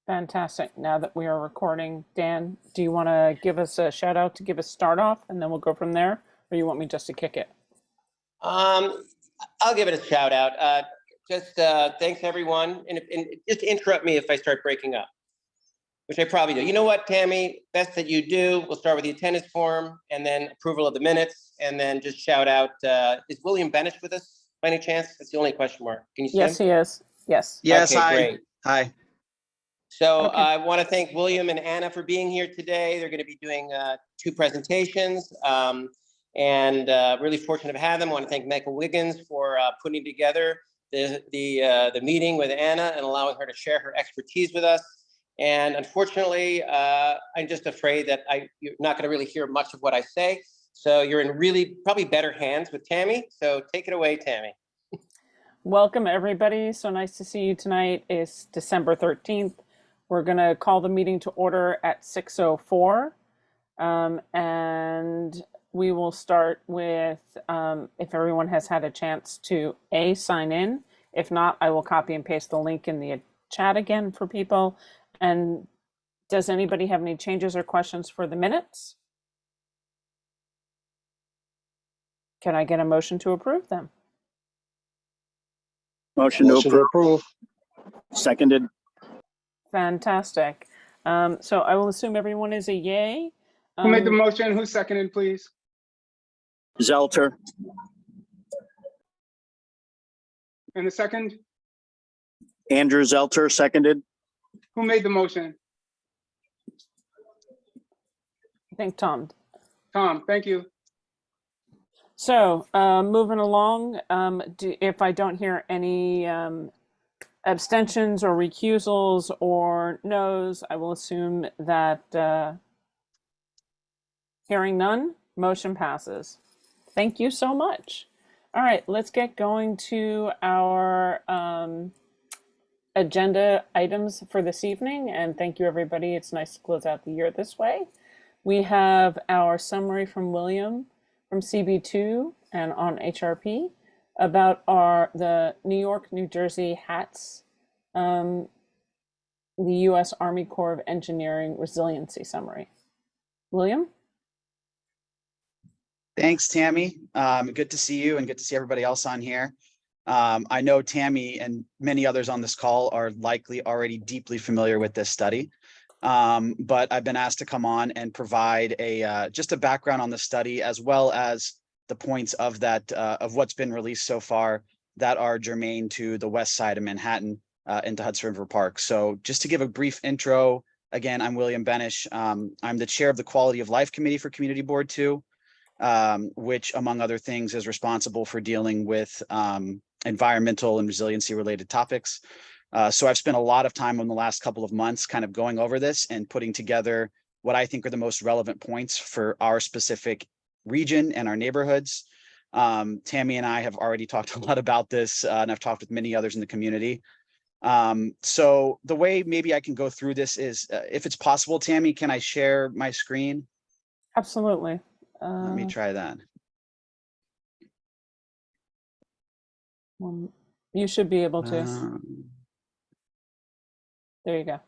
Fantastic. Now that we are recording, Dan, do you want to give us a shout out to give us start off and then we'll go from there? Or you want me just to kick it? I'll give it a shout out. Thanks everyone. And just interrupt me if I start breaking up, which I probably do. You know what, Tammy, best that you do. We'll start with the attendance form and then approval of the minutes and then just shout out. Is William Benish with us by any chance? That's the only question mark. Can you see Yes, him? he is. Yes. Yes, Okay, hi. great. Hi. So Okay. I want to thank William and Anna for being here today. They're going to be doing 2 presentations and really fortunate to have them. I want to thank Michael Wiggins for putting together the meeting with Anna and allowing her to share her expertise with us. And unfortunately, I'm just afraid that you're not going to really hear much of what I say. So you're in really probably better hands with Tammy. So take it away, Tammy. Welcome, everybody. So nice to see you tonight. It's December 13th. We're going to call the meeting to order at 6:04. And we will start with, if everyone has had a chance to sign in. If not, I will copy and paste the link in the chat again for people. And does anybody have any changes or questions for the minutes? Can I get a motion to approve them? Motion to approve. Seconded. Fantastic. So I will assume everyone is a yay. Who made the motion? Who seconded, please? Zelter. And the second? Andrew Zelter, seconded. Who made the motion? I think Tom. Tom, thank you. So moving along, if I don't hear any abstentions or recusals or noes, I will assume that hearing none, motion passes. Thank you so much. All right, let's get going to our agenda items for this evening. And thank you, everybody. It's nice to close out the year this way. We have our summary from William from CB2 and on HRP about the New York, New Jersey HATS, the U.S. Army Corps of Engineering Resiliency Summary. William? Thanks, Tammy. Good to see you and good to see everybody else on here. I know Tammy and many others on this call are likely already deeply familiar with this study, but I've been asked to come on and provide just a background on the study as well as the points of that of what's been released so far that are germane to the west side of Manhattan into Hudson River Park. So just to give a brief intro, again, I'm William Benish. I'm the chair of the Quality of Life Committee for Community Board 2, which among other things is responsible for dealing with environmental and resiliency related topics. So I've spent a lot of time in the last couple of months kind of going over this and putting together what I think are the most relevant points for our specific region and our neighborhoods. Tammy and I have already talked a lot about this, and I've talked with many others in the community. So the way maybe I can go through this is, if it's possible, Tammy, can I share my screen? Absolutely. Let me try that. You should be able to. There you go.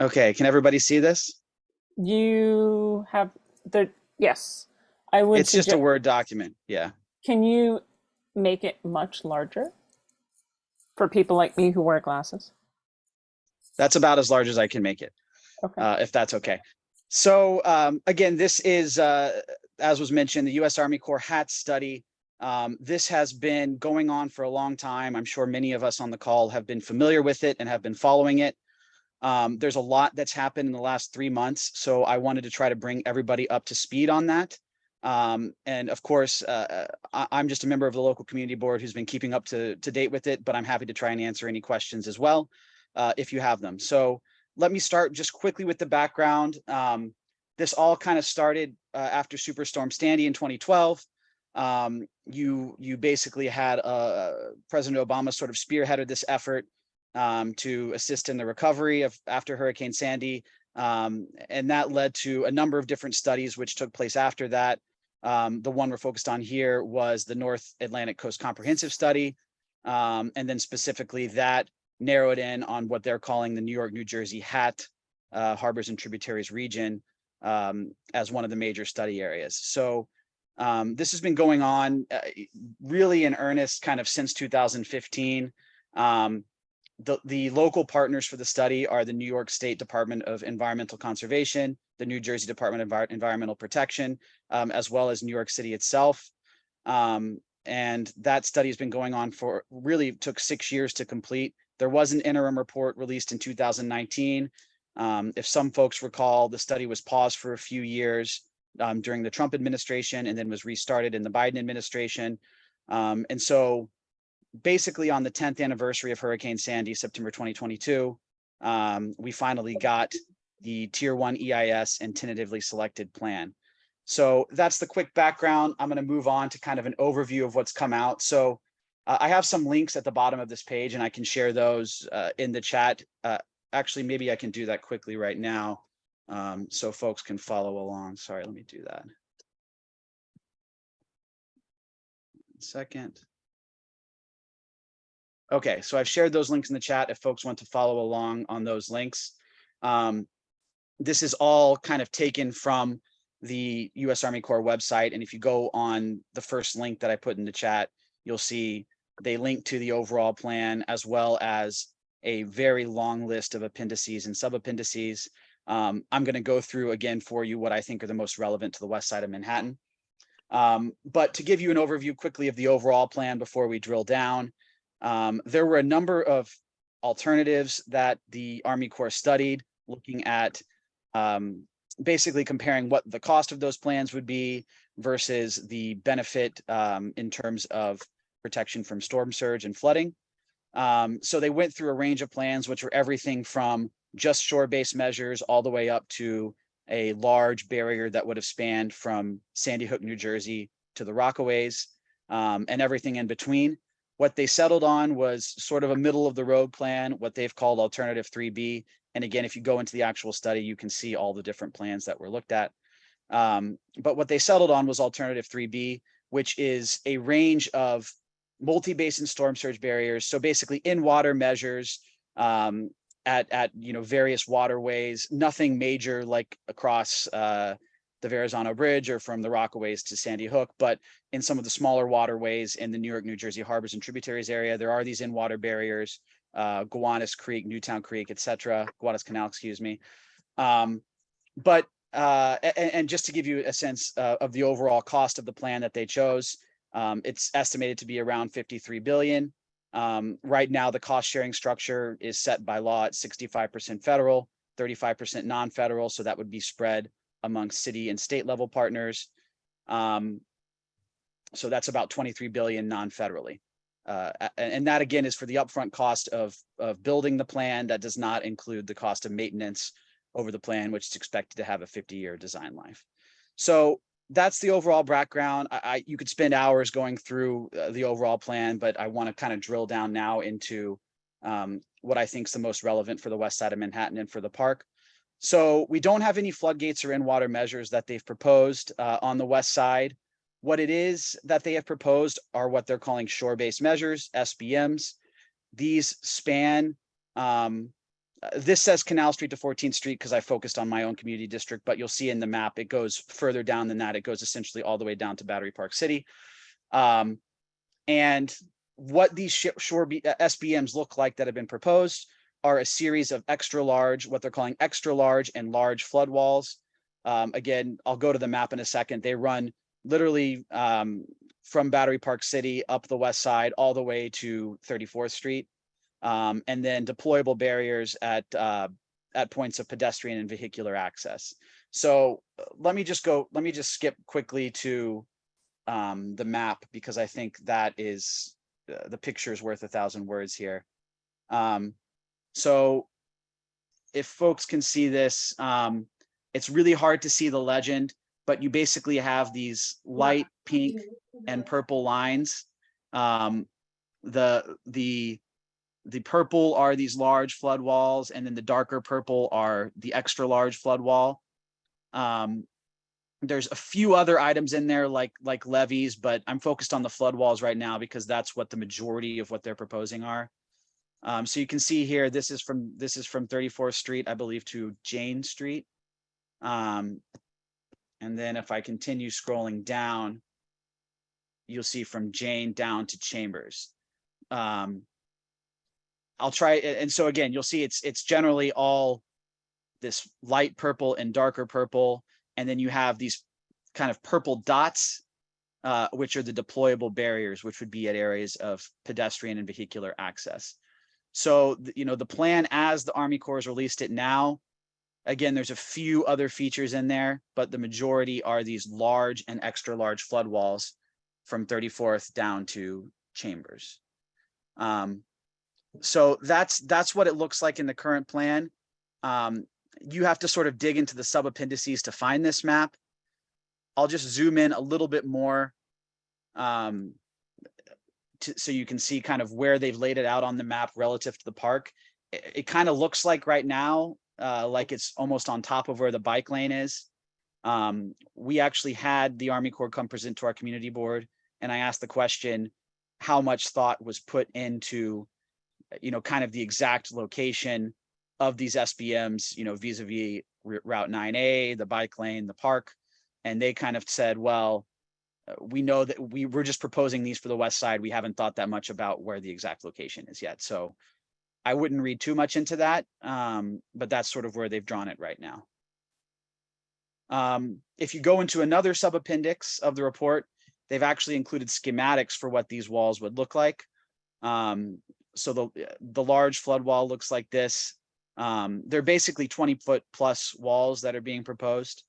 Okay, can everybody see this? You have yes. I would. It's just a Word document. Yeah. Can you make it much larger for people like me who wear glasses? That's about as large as I can make it. Okay. If that's okay. So again, this is, as was mentioned, the U.S. Army Corps HATS study. This has been going on for a long time. I'm sure many of us on the call have been familiar with it and have been following it. There's a lot that's happened in the last 3 months, so I wanted to try to bring everybody up to speed on that. And of course, I'm just a member of the local community board who's been keeping up to date with it, but I'm happy to try and answer any questions as well, if you have them. So let me start just quickly with the background. This all kind of started after Superstorm Sandy in 2012. You basically had President Obama sort of spearheaded this effort to assist in the recovery after Hurricane Sandy. And that led to a number of different studies which took place after that. The one we're focused on here was the North Atlantic Coast Comprehensive Study. And then specifically that narrowed in on what they're calling the New York, New Jersey HAT, Harbors and Tributaries region, as one of the major study areas. So this has been going on really in earnest kind of since 2015. The local partners for the study are the New York State Department of Environmental Conservation, the New Jersey Department of Environmental Protection, as well as New York City itself. And that study has been going on for really took 6 years to complete. There was an interim report released in 2019. If some folks recall, the study was paused for a few years during the Trump administration and then was restarted in the Biden administration. And so basically on the 10th anniversary of Hurricane Sandy, September 2022, we finally got the Tier 1 EIS and tentatively selected plan. So that's the quick background. I'm going to move on to kind of an overview of what's come out. So I have some links at the bottom of this page and I can share those in the chat. Actually, maybe I can do that quickly right now so folks can follow along. Sorry, let me do that. 1 second. Okay, so I've shared those links in the chat if folks want to follow along on those links. This is all kind of taken from the U.S. Army Corps website. And if you go on the first link that I put in the chat, you'll see they link to the overall plan as well as a very long list of appendices and sub-appendices. I'm going to go through again for you what I think are the most relevant to the west side of Manhattan. But to give you an overview quickly of the overall plan before we drill down, there were a number of alternatives that the Army Corps studied, looking at basically comparing what the cost of those plans would be versus the benefit in terms of protection from storm surge and flooding. So they went through a range of plans, which were everything from just shore-based measures all the way up to a large barrier that would have spanned from Sandy Hook, New Jersey to the Rockaways, and everything in between. What they settled on was sort of a middle of the road plan, what they've called Alternative 3B. And again, if you go into the actual study, you can see all the different plans that were looked at. But what they settled on was Alternative 3B, which is a range of multi-basin storm surge barriers. So basically in-water measures at various waterways, nothing major like across the Verrazano Bridge or from the Rockaways to Sandy Hook, but in some of the smaller waterways in the New York, New Jersey harbors and tributaries area, there are these in-water barriers, Gowanus Creek, Newtown Creek, etc., Gowanus Canal, excuse me. And just to give you a sense of the overall cost of the plan that they chose, it's estimated to be around $53 billion. Right now, the cost sharing structure is set by law at 65% federal, 35% non-federal, so that would be spread among city and state level partners. So that's about $23 billion non-federally. And that again is for the upfront cost of building the plan. That does not include the cost of maintenance over the plan, which is expected to have a 50-year design life. So that's the overall background. You could spend hours going through the overall plan, but I want to kind of drill down now into what I think is the most relevant for the west side of Manhattan and for the park. So we don't have any floodgates or in-water measures that they've proposed on the west side. What it is that they have proposed are what they're calling shore-based measures, SBMs. These span, this says Canal Street to 14th Street because I focused on my own community district, but you'll see in the map, it goes further down than that. It goes essentially all the way down to Battery Park City. And what these shore SBMs look like that have been proposed are a series of extra large, what they're calling extra large and large flood walls. Again, I'll go to the map in a second. They run literally from Battery Park City up the west side all the way to 34th Street. And then deployable barriers at points of pedestrian and vehicular access. So let me just skip quickly to the map because I think that is the picture is worth 1,000 words here. So if folks can see this, it's really hard to see the legend, but you basically have these light pink and purple lines. The purple are these large flood walls, and then the darker purple are the extra large flood wall. There's a few other items in there like levees, but I'm focused on the flood walls right now because that's what the majority of what they're proposing are. So you can see here, this is from 34th Street, I believe, to Jane Street. And then if I continue scrolling down, you'll see from Jane down to Chambers. I'll try, and so again, you'll see it's generally all this light purple and darker purple, and then you have these kind of purple dots, which are the deployable barriers, which would be at areas of pedestrian and vehicular access. So, the plan as the Army Corps has released it now, again, there's a few other features in there, but the majority are these large and extra large flood walls from 34th down to Chambers. So that's what it looks like in the current plan. You have to sort of dig into the sub appendices to find this map. I'll just zoom in a little bit more so you can see kind of where they've laid it out on the map relative to the park. It kind of looks like right now, like it's almost on top of where the bike lane is. We actually had the Army Corps come present to our community board, and I asked the question, how much thought was put into, kind of the exact location of these SBMs, vis-a-vis Route 9A, the bike lane, the park. And they kind of said, well, we know that we're just proposing these for the west side. We haven't thought that much about where the exact location is yet. So I wouldn't read too much into that, but that's sort of where they've drawn it right now. If you go into another sub-appendix of the report, they've actually included schematics for what these walls would look like. So the large flood wall looks like this. They're basically 20-foot plus walls that are being proposed.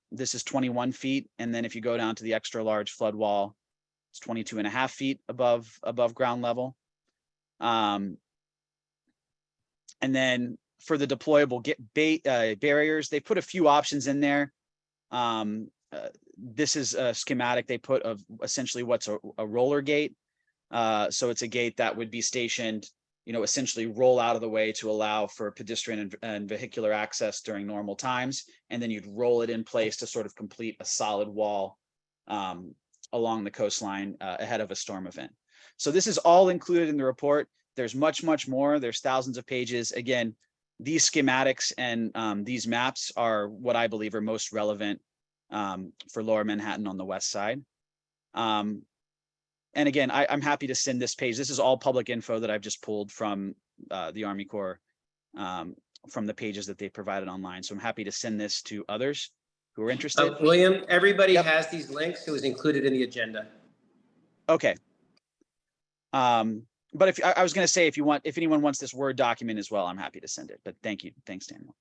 This is 21 feet. And then if you go down to the extra large flood wall, it's 22.5 feet above ground level. And then for the deployable barriers, they put a few options in there. This is a schematic they put of essentially what's a roller gate. So it's a gate that would be stationed, essentially roll out of the way to allow for pedestrian and vehicular access during normal times. And then you'd roll it in place to sort of complete a solid wall along the coastline ahead of a storm event. So this is all included in the report. There's much, much more. There's thousands of pages. Again, these schematics and these maps are what I believe are most relevant for Lower Manhattan on the west side. And again, I'm happy to send this page. This is all public info that I've just pulled from the Army Corps, from the pages that they provided online. So I'm happy to send this to others who are interested. William, everybody Yep. has these links. It was included in the agenda. Okay. But if I was going to say, if anyone wants this Word document as well, I'm happy to send it. But thank you. Thanks, Daniel.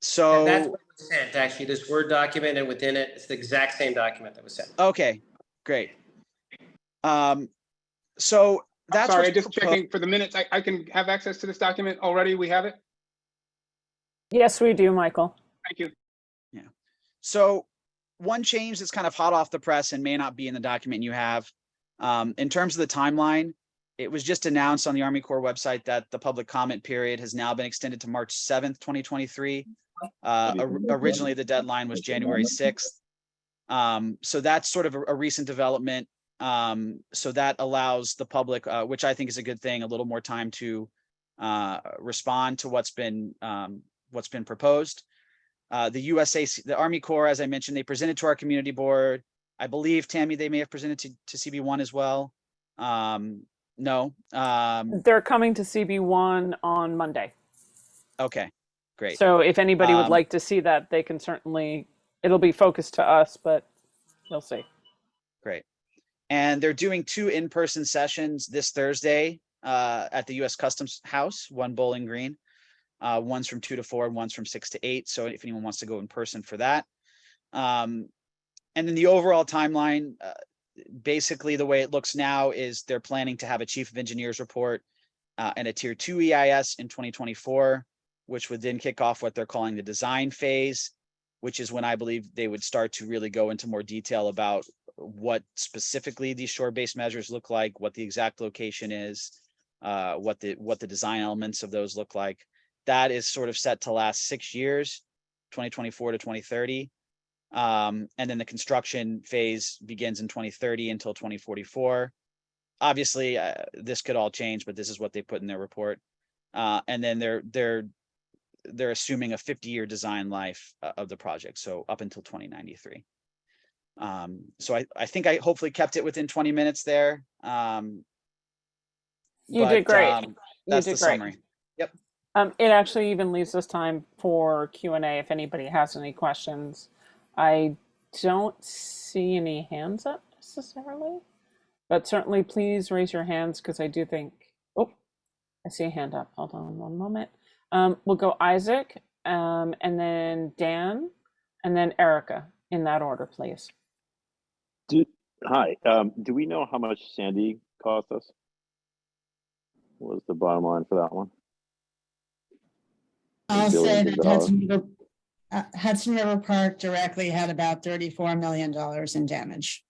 So That's what was sent, actually, this Word document, and within it, it's the exact same document that was sent. okay, great. So that's Sorry, what's just proposed. checking for the minutes. I can have access to this document already. We have it. Yes, we do, Michael. Thank you. Yeah. So one change that's kind of hot off the press and may not be in the document you have, in terms of the timeline, it was just announced on the Army Corps website that the public comment period has now been extended to March 7th, 2023. Originally, the deadline was January 6th. So that's sort of a recent development. So that allows the public, which I think is a good thing, a little more time to respond to what's been proposed. The Army Corps, as I mentioned, they presented to our community board. I believe, Tammy, they may have presented to CB1 as well. No. They're coming to CB1 on Monday. Okay, great. So if anybody would like to see that, they can certainly, it'll be focused to us, but we'll see. Great. And they're doing 2 in-person sessions this Thursday at the U.S. Customs House, one Bowling Green. One's from 2 to 4 and one's from 6 to 8. So if anyone wants to go in person for that. And then the overall timeline, basically the way it looks now is they're planning to have a chief of engineers report and a tier 2 EIS in 2024, which would then kick off what they're calling the design phase, which is when I believe they would start to really go into more detail about what specifically these shore-based measures look like, what the exact location is, what the design elements of those look like. That is sort of set to last 6 years, 2024 to 2030. And then the construction phase begins in 2030 until 2044. obviously, this could all change, but this is what they put in their report. And then they're assuming a 50-year design life of the project, so up until 2093. So I think I hopefully kept it within 20 minutes there. You did great. That's did the great. summary. Yep. It actually even leaves us time for Q&A if anybody has any questions. I don't see any hands up necessarily, but certainly please raise your hands because I do think, oh, I see a hand up. Hold on one moment. We'll go Isaac, and then Dan, and then Erica in that order, please. Hi. Do we know how much Sandy cost us? What was the bottom line for that one? I'll say Billions of that dollars. Hudson River Park directly had about $34 million in damage.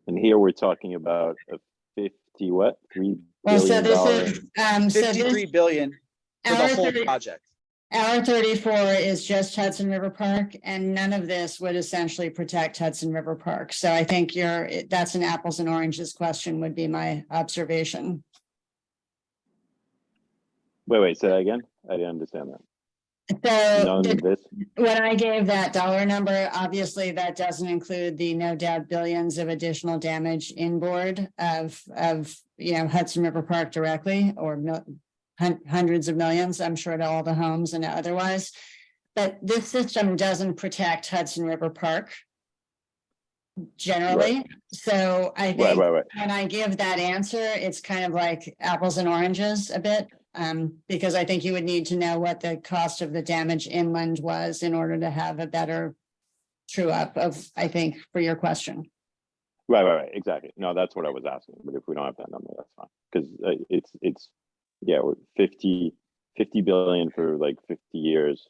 And here we're talking about a 50 what? $3 Well, so billion. this is, 53 billion for the whole project. Our 34 is just Hudson River Park, and none of this would essentially protect Hudson River Park. So I think that's an apples and oranges question would be my observation. Wait, say that again? I didn't understand that. So None of this. when I gave that dollar number, obviously that doesn't include the no doubt billions of additional damage inboard of Hudson River Park directly, or hundreds of millions, I'm sure, to all the homes and otherwise. But this system doesn't protect Hudson River Park generally. Right. So I think Right. when I give that answer, it's kind of like apples and oranges a bit. Because I think you would need to know what the cost of the damage inland was in order to have a better true up of, I think, for your question. Right. Exactly. No, that's what I was asking. But if we don't have that number, that's fine. Because it's yeah, 50 billion for like 50 years.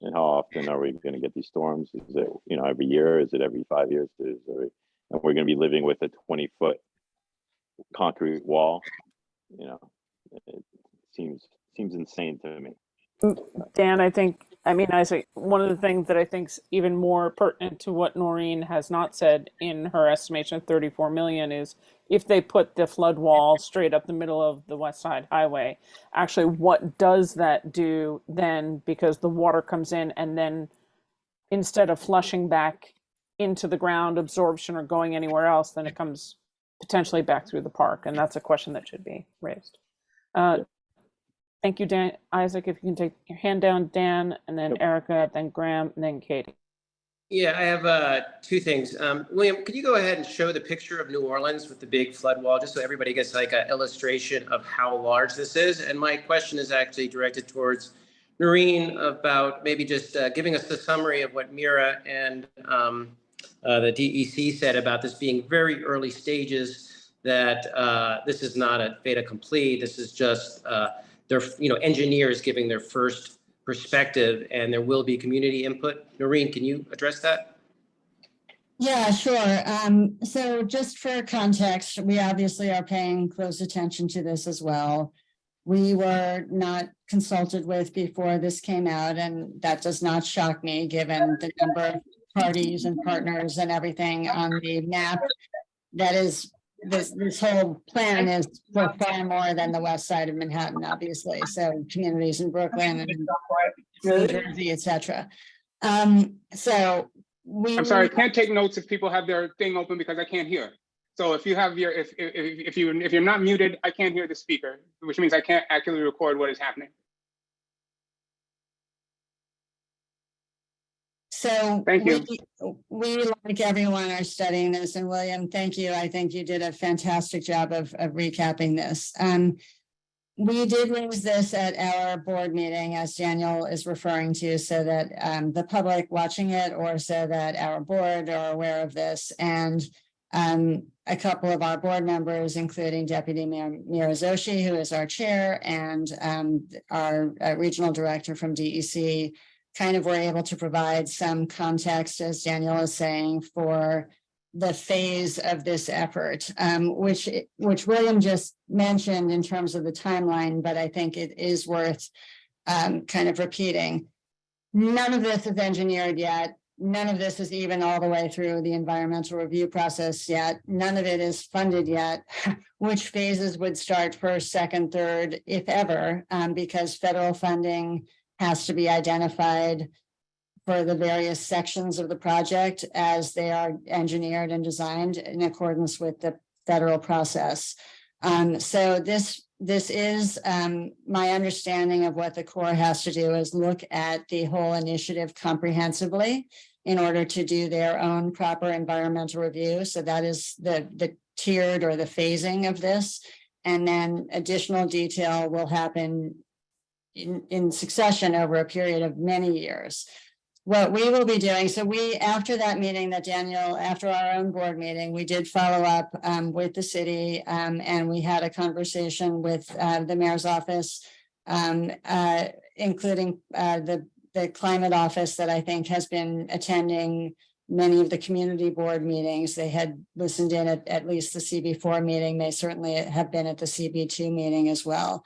And how often are we going to get these storms? Is it, every year? Is it every 5 years? And we're going to be living with a 20-foot concrete wall. It seems insane to me. Dan, Isaac, one of the things that I think is even more pertinent to what Noreen has not said in her estimation of 34 million is if they put the flood wall straight up the middle of the West Side Highway, actually what does that do then? Because the water comes in and then instead of flushing back into the ground, absorption, or going anywhere else, then it comes potentially back through the park. And that's a question that should be raised. Thank you, Dan. Isaac, if you can take your hand down, Dan, and then Erica, then Graham, and then Katie. Yeah, I have two things. William, could you go ahead and show the picture of New Orleans with the big flood wall, just so everybody gets like an illustration of how large this is? And my question is actually directed towards Noreen about maybe just giving us the summary of what Mira and the DEC said about this being very early stages, that this is not a fait accompli. This is just their engineers giving their first perspective, and there will be community input. Noreen, can you address that? Yeah, sure. So just for context, we obviously are paying close attention to this as well. We were not consulted with before this came out, and that does not shock me given the number of parties and partners and everything on the map. That is, this whole plan is for far more than the west side of Manhattan, obviously. So communities in Brooklyn and New Jersey, et cetera. So I'm sorry, I can't take notes if people have their thing open because I can't hear. So if you have your, if you're not muted, I can't hear the speaker, which means I can't accurately record what is happening. So thank you. We, like everyone, are studying this, and William, thank you. I think you did a fantastic job of recapping this. We did raise this at our board meeting, as Daniel is referring to, so that the public watching it, or so that our board are aware of this. And a couple of our board members, including Deputy Mayor Mirazoshi, who is our chair, and our regional director from DEC, kind of were able to provide some context, as Daniel is saying, for the phase of this effort, which William just mentioned in terms of the timeline, but I think it is worth kind of repeating. None of this is engineered yet. none of this is even all the way through the environmental review process yet. None of it is funded yet. Which phases would start first, second, third, if ever, because federal funding has to be identified for the various sections of the project as they are engineered and designed in accordance with the federal process. So this is my understanding of what the Corps has to do is look at the whole initiative comprehensively in order to do their own proper environmental review. So that is the tiered or the phasing of this. And then additional detail will happen in succession over a period of many years. What we will be doing, so after that meeting that Daniel, after our own board meeting, we did follow up with the city and we had a conversation with the mayor's office, including the climate office that I think has been attending many of the community board meetings. They had listened in at least the CB4 meeting. They certainly have been at the CB2 meeting as well.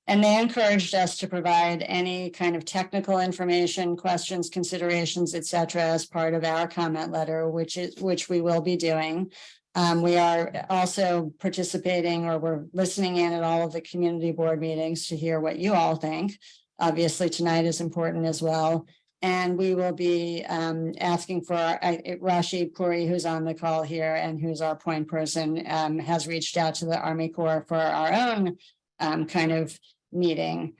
And they encouraged us to provide any kind of technical information, questions, considerations, et cetera, as part of our comment letter, which we will be doing. We are also participating, or we're listening in at all of the community board meetings to hear what you all think. Obviously, tonight is important as well. And we will be asking for Rashid Puri, who's on the call here and who's our point person, has reached out to the Army Corps for our own kind of meeting,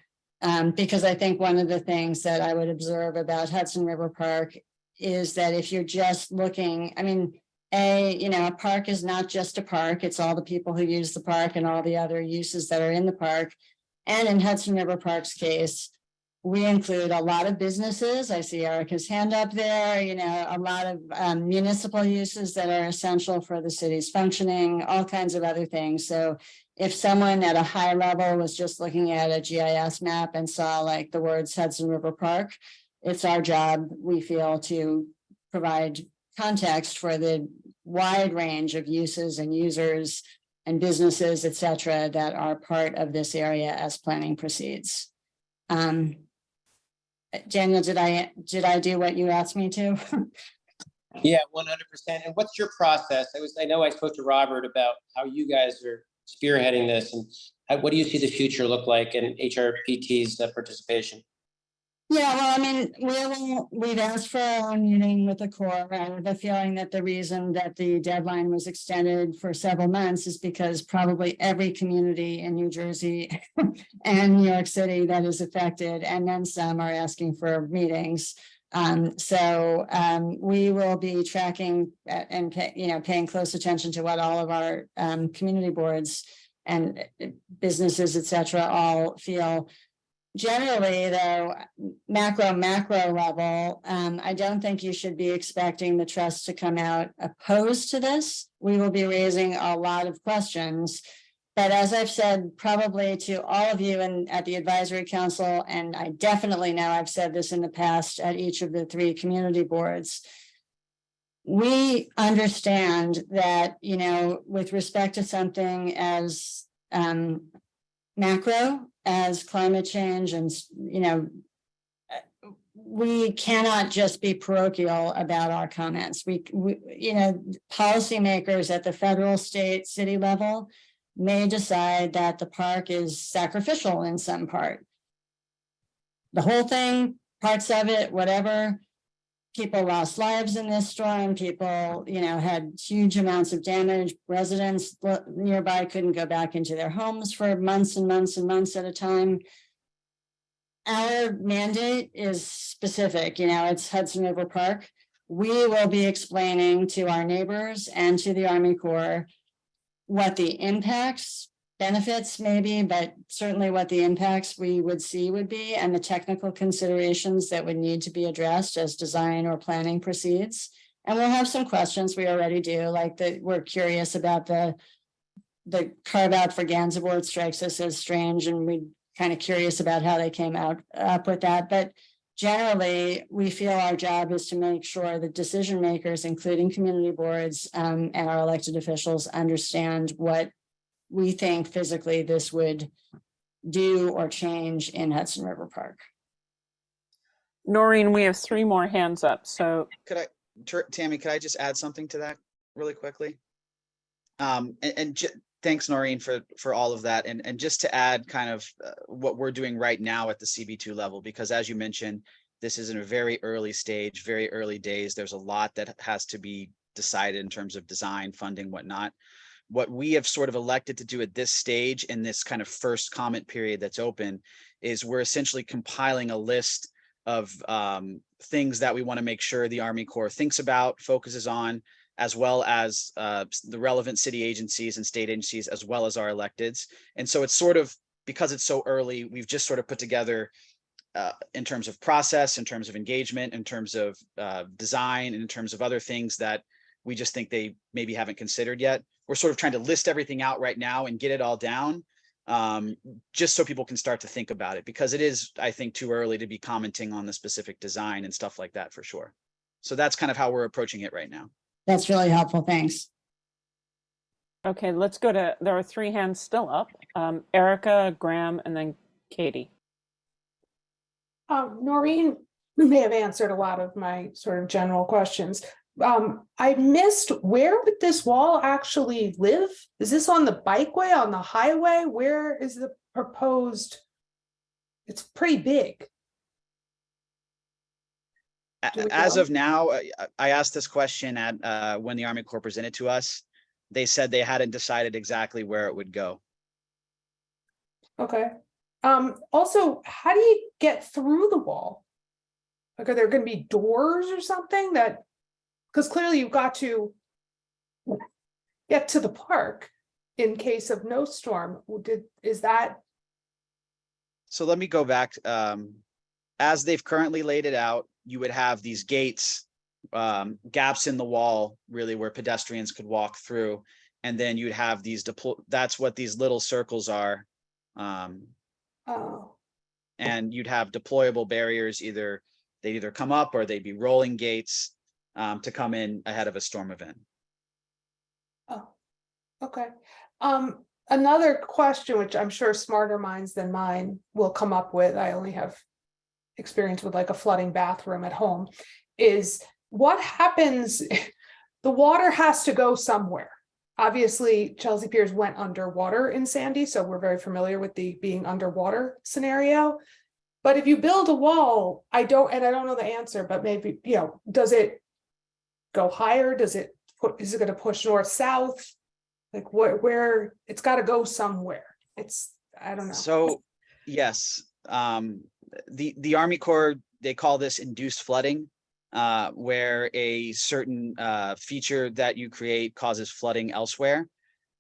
because I think one of the things that I would observe about Hudson River Park is that if you're just looking, I mean, a park is not just a park, it's all the people who use the park and all the other uses that are in the park. And in Hudson River Park's case, we include a lot of businesses. I see Erica's hand up there, a lot of municipal uses that are essential for the city's functioning, all kinds of other things. So if someone at a high level was just looking at a GIS map and saw like the words Hudson River Park, it's our job, we feel, to provide context for the wide range of uses and users and businesses, et cetera, that are part of this area as planning proceeds. Daniel, did I do what you asked me to? Yeah, 100%. And what's your process? I know I spoke to Robert about how you guys are spearheading this, and what do you see the future look like in HRPT's participation? Yeah, well, I mean, we've asked for our own meeting with the Corps. I have a feeling that the reason that the deadline was extended for several months is because probably every community in New Jersey and New York City that is affected, and then some, are asking for meetings. So we will be tracking and paying close attention to what all of our community boards and businesses, et cetera, all feel. Generally, though, macro level, I don't think you should be expecting the trust to come out opposed to this. We will be raising a lot of questions. But as I've said, probably to all of you and at the advisory council, and I definitely know I've said this in the past at each of the 3 community boards, we understand that, with respect to something as macro as climate change, and we cannot just be parochial about our comments. We policymakers at the federal, state, city level may decide that the park is sacrificial in some part. The whole thing, parts of it, whatever. People lost lives in this storm. People, had huge amounts of damage. Residents nearby couldn't go back into their homes for months and months and months at a time. Our mandate is specific, it's Hudson River Park. We will be explaining to our neighbors and to the Army Corps what the impacts, benefits maybe, but certainly what the impacts we would see would be, and the technical considerations that would need to be addressed as design or planning proceeds. And we'll have some questions, we already do, like we're curious about the carve out for Gansevoort strikes us as strange, and we're kind of curious about how they came up with that. But generally, we feel our job is to make sure that decision makers, including community boards and our elected officials, understand what we think physically this would do or change in Hudson River Park. Noreen, we have 3 more hands up, so Tammy, could I just add something to that really quickly? Thanks, Noreen, for all of that. And just to add kind of what we're doing right now at the CB2 level, because as you mentioned, this is in a very early stage, very early days. There's a lot that has to be decided in terms of design, funding, whatnot. What we have sort of elected to do at this stage in this kind of first comment period that's open is we're essentially compiling a list of things that we want to make sure the Army Corps thinks about, focuses on, as well as the relevant city agencies and state agencies, as well as our electeds. And so it's sort of, because it's so early, we've just sort of put together in terms of process, in terms of engagement, in terms of design, and in terms of other things that we just think they maybe haven't considered yet. We're sort of trying to list everything out right now and get it all down, just so people can start to think about it, because it is, I think, too early to be commenting on the specific design and stuff like that for sure. So that's kind of how we're approaching it right now. That's really helpful. Thanks. okay, let's go to, there are 3 hands still up. Erica, Graham, and then Katie. Noreen may have answered a lot of my sort of general questions. I missed, where would this wall actually live? Is this on the bikeway, on the highway? Where is the proposed? It's pretty big. Do we As know? of now, I asked this question at when the Army Corps presented to us. They said they hadn't decided exactly where it would go. Okay. Also, how do you get through the wall? Like, are there going to be doors or something that, because clearly you've got to get to the park in case of no storm. Is that? So let me go back. As they've currently laid it out, you would have these gates, gaps in the wall, really, where pedestrians could walk through. And then you'd have these, that's what these little circles are. Oh, And you'd have deployable barriers, they'd either come up or they'd be rolling gates to come in ahead of a storm event. oh, okay. Another question, which I'm sure smarter minds than mine will come up with, I only have experience with like a flooding bathroom at home, is what happens? The water has to go somewhere. Obviously, Chelsea Piers went underwater in Sandy, so we're very familiar with the being underwater scenario. But if you build a wall, I don't know the answer, but maybe, does it go higher? Is it going to push north, south? Like where it's got to go somewhere. I don't know. So yes, the Army Corps, they call this induced flooding, where a certain feature that you create causes flooding elsewhere.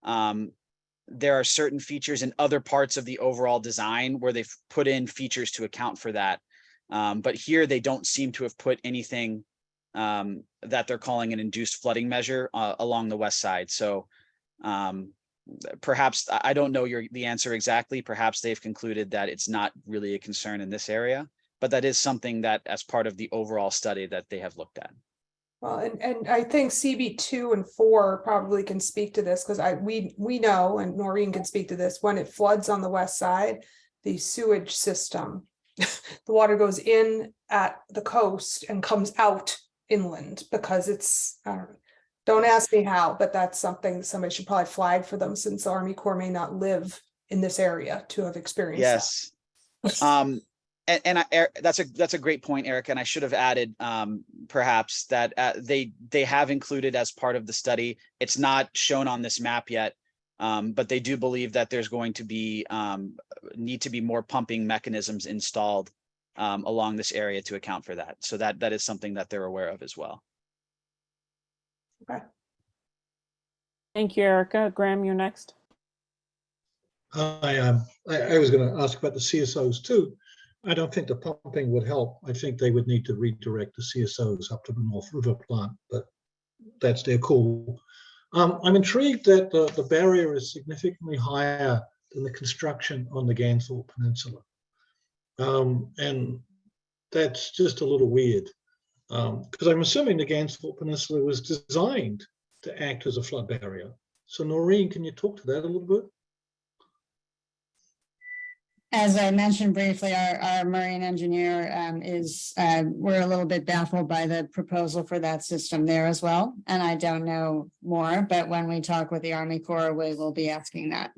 There are certain features in other parts of the overall design where they've put in features to account for that. But here they don't seem to have put anything that they're calling an induced flooding measure along the west side. So perhaps, I don't know the answer exactly. Perhaps they've concluded that it's not really a concern in this area, but that is something that as part of the overall study that they have looked at. Well, and I think CB2 and 4 probably can speak to this, because we know, and Noreen can speak to this, when it floods on the west side, the sewage system, the water goes in at the coast and comes out inland, because it's, I don't ask me how, but that's something somebody should probably flag for them, since the Army Corps may not live in this area to have experienced Yes. That's a great point, Erica. And I should have added perhaps that they have included as part of the study. It's not shown on this map yet, but they do believe that there's going to be need to be more pumping mechanisms installed along this area to account for that. So that is something that they're aware of as well. Okay. Thank you, Erica. Graham, you're next. I was going to ask about the CSOs too. I don't think the pumping would help. I think they would need to redirect the CSOs up to the North River plant, but that's their call. I'm intrigued that the barrier is significantly higher than the construction on the Gansevoort Peninsula. And that's just a little weird, because I'm assuming the Gansevoort Peninsula was designed to act as a flood barrier. So Noreen, can you talk to that a little bit? As I mentioned briefly, our marine engineer we're a little bit baffled by the proposal for that system there as well. And I don't know more, but when we talk with the Army Corps, we will be asking that.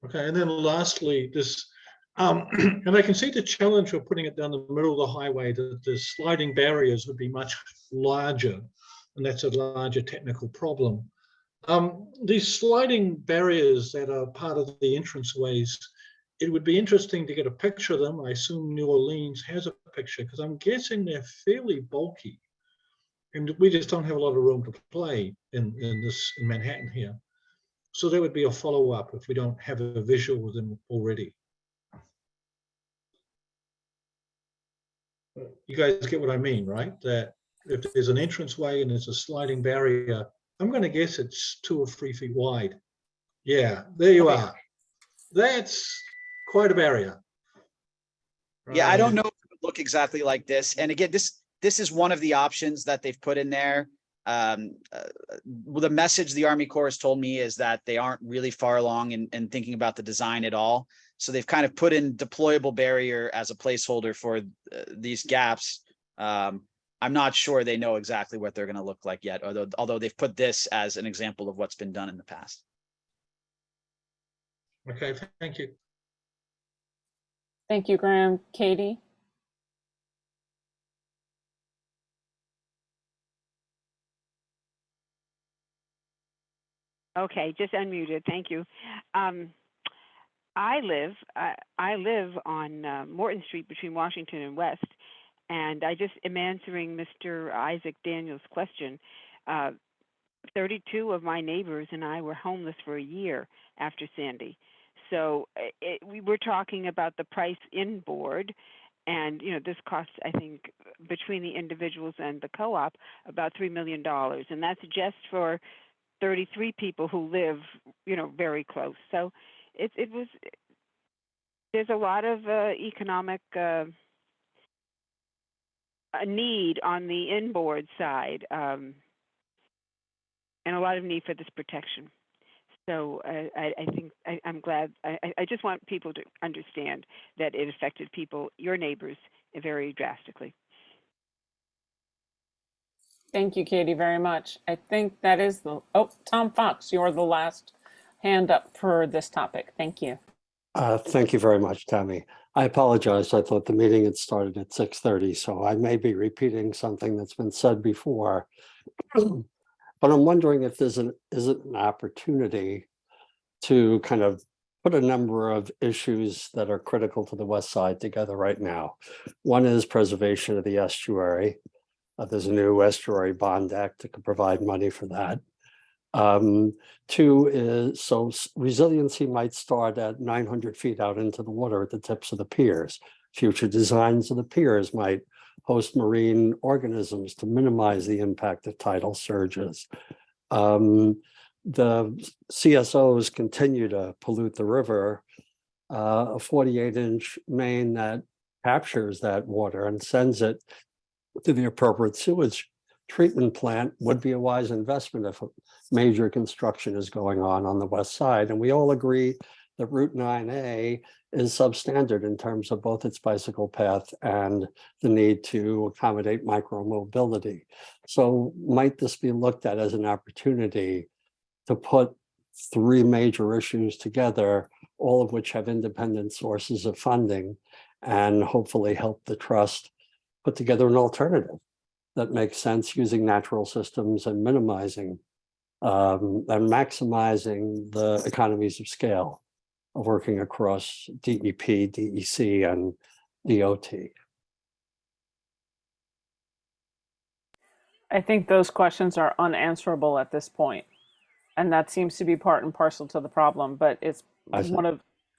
Okay, and then lastly, this, and I can see the challenge of putting it down the middle of the highway, that the sliding barriers would be much larger, and that's a larger technical problem. These sliding barriers that are part of the entranceways, it would be interesting to get a picture of them. I assume New Orleans has a picture, because I'm guessing they're fairly bulky. And we just don't have a lot of room to play in Manhattan here. So there would be a follow-up if we don't have a visual with them already. You guys get what I mean, right? That if there's an entranceway and there's a sliding barrier, I'm going to guess it's 2 or 3 feet wide. Yeah, there you are. That's quite a barrier. Yeah, I don't know if it would look exactly like this. And again, this is one of the options that they've put in there. The message the Army Corps has told me is that they aren't really far along in thinking about the design at all. So they've kind of put in deployable barrier as a placeholder for these gaps. I'm not sure they know exactly what they're going to look like yet, although they've put this as an example of what's been done in the past. Okay, thank you. Thank you, Graham. Katie? Okay, just unmuted. Thank you. I live on Morton Street between Washington and West, and I just am answering Mr. Isaac Daniels' question. 32 of my neighbors and I were homeless for a year after Sandy. So we were talking about the price in board, and this costs, I think, between the individuals and the co-op about $3 million, and that's just for 33 people who live, very close. So there's a lot of economic need on the inboard side, and a lot of need for this protection. So I think I'm glad. I just want people to understand that it affected people, your neighbors, very drastically. Thank you, Katie, very much. I think that is Tom Fox, you're the last hand up for this topic. Thank you. Thank you very much, Tammy. I apologize. I thought the meeting had started at 6:30, so I may be repeating something that's been said before. But I'm wondering if is it an opportunity to kind of put a number of issues that are critical to the West Side together right now. One is preservation of the estuary. There's a new estuary bond act that could provide money for that. 2 is, resiliency might start at 900 feet out into the water at the tips of the piers. Future designs of the piers might host marine organisms to minimize the impact of tidal surges. The CSOs continue to pollute the river. A 48-inch main that captures that water and sends it to the appropriate sewage treatment plant would be a wise investment if a major construction is going on the West Side. And we all agree that Route 9A is substandard in terms of both its bicycle path and the need to accommodate micromobility. So might this be looked at as an opportunity to put 3 major issues together, all of which have independent sources of funding, and hopefully help the trust put together an alternative that makes sense using natural systems and minimizing and maximizing the economies of scale of working across DEP, DEC, and DOT. I think those questions are unanswerable at this point, and that seems to be part and parcel to the problem. But it's